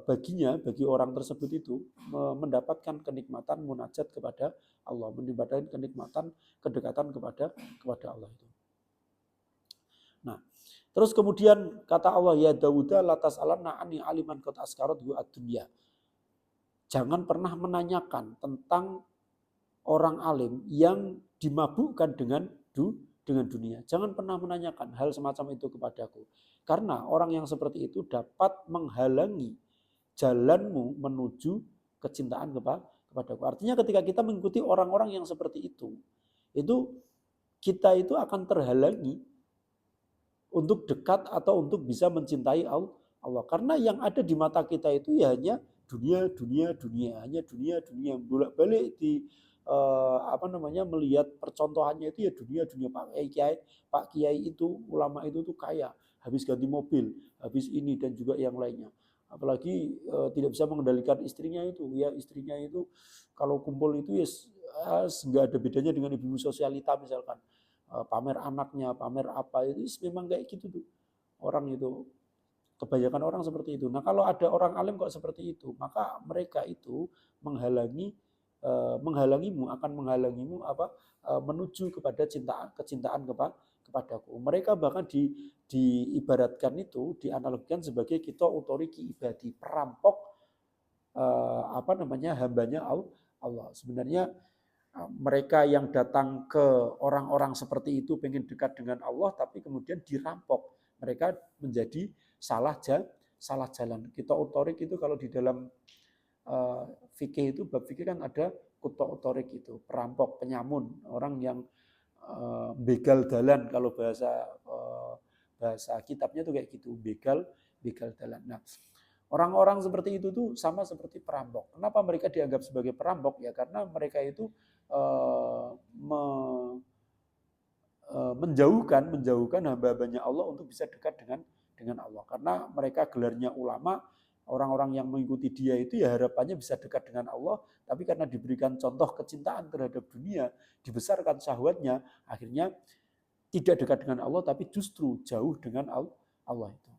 bagi orang tersebut itu mendapatkan kenikmatan munajat kepada Allah, mendapatkan kenikmatan kedekatan kepada Allah itu. Nah, terus kemudian kata Allah, ya Dawuda latas alanna ani aliman qad askarat hu ad-dunya. Jangan pernah menanyakan tentang orang alim yang dimabukkan dengan dunia. Jangan pernah menanyakan hal semacam itu kepadaku. Karena orang yang seperti itu dapat menghalangi jalanmu menuju kecintaan kepadaku. Artinya ketika kita mengikuti orang-orang yang seperti itu kita itu akan terhalangi untuk dekat atau untuk bisa mencintai Allah. Karena yang ada di mata kita itu ya hanya dunia, hanya dunia bolak-balik di melihat percontohannya itu ya dunia Pak Kiai itu, ulama itu tuh kaya, habis ganti mobil, habis ini dan juga yang lainnya. Apalagi tidak bisa mengendalikan istrinya itu, ya istrinya itu kalau kumpul itu ya nggak ada bedanya dengan ibu sosialita misalkan. Pamer anaknya, pamer apa itu memang kayak gitu tuh. Orang itu kebanyakan orang seperti itu. Nah, kalau ada orang alim kok seperti itu, maka mereka itu menghalangimu menuju kepada kecintaan kepadaku. Mereka bahkan diibaratkan itu, dianalogikan sebagai kita utoriki ibadi, perampok hambanya Allah. Sebenarnya mereka yang datang ke orang-orang seperti itu pengen dekat dengan Allah, tapi kemudian dirampok. Mereka menjadi salah jalan. Kita otorik itu kalau di dalam fikih itu, bab fikih kan ada kuto otorik itu, perampok, penyamun, orang yang begal dalan, kalau bahasa kitabnya tuh kayak gitu, begal dalan. Nah, orang-orang seperti itu tuh sama seperti perampok. Kenapa mereka dianggap sebagai perampok? Ya karena mereka itu menjauhkan hamba-hambanya Allah untuk bisa dekat dengan Allah. Karena mereka gelarnya ulama, orang-orang yang mengikuti dia itu ya harapannya bisa dekat dengan Allah, tapi karena diberikan contoh kecintaan terhadap dunia, dibesarkan syahwatnya, akhirnya tidak dekat dengan Allah, tapi justru jauh dengan Allah itu.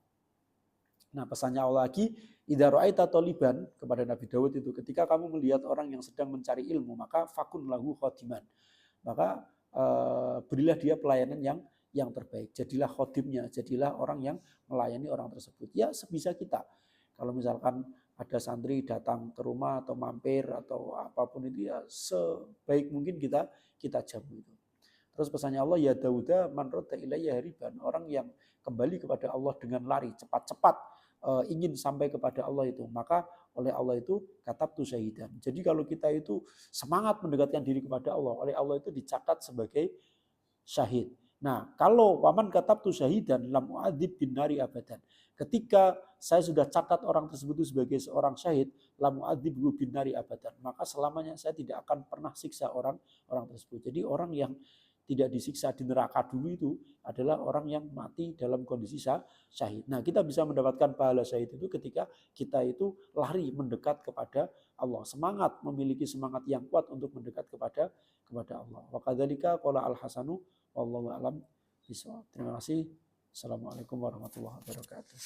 Nah, pesannya Allah lagi, idza ra'aita taliban, kepada Nabi Daud itu, ketika kamu melihat orang yang sedang mencari ilmu, maka fakun lahu khadiman. Maka berilah dia pelayanan yang terbaik. Jadilah khodimnya, jadilah orang yang melayani orang tersebut. Ya, sebisa kita. Kalau misalkan ada santri datang ke rumah atau mampir atau apapun itu, ya sebaik mungkin kita jamu itu. Terus pesannya Allah, ya Dauda man radda ilayya hariban, orang yang kembali kepada Allah dengan lari cepat-cepat, ingin sampai kepada Allah itu, maka oleh Allah itu katabtu syahidan. Jadi kalau kita itu semangat mendekatkan diri kepada Allah, oleh Allah itu dicatat sebagai syahid. Nah, kalau waman katabtu syahidan lam u'adzib bin nari abadan. Ketika saya sudah catat orang tersebut sebagai seorang syahid, lam u'adzib bin nari abadan, maka selamanya saya tidak akan pernah siksa orang tersebut. Jadi orang yang tidak disiksa di neraka dulu itu adalah orang yang mati dalam kondisi syahid. Nah, kita bisa mendapatkan pahala syahid itu ketika kita itu lari mendekat kepada Allah, semangat, memiliki semangat yang kuat untuk mendekat kepada Allah. Wa kadzalika qala al-Hasanu wallahu a'lam bishawab. Terima kasih. Assalamualaikum warahmatullahi wabarakatuh.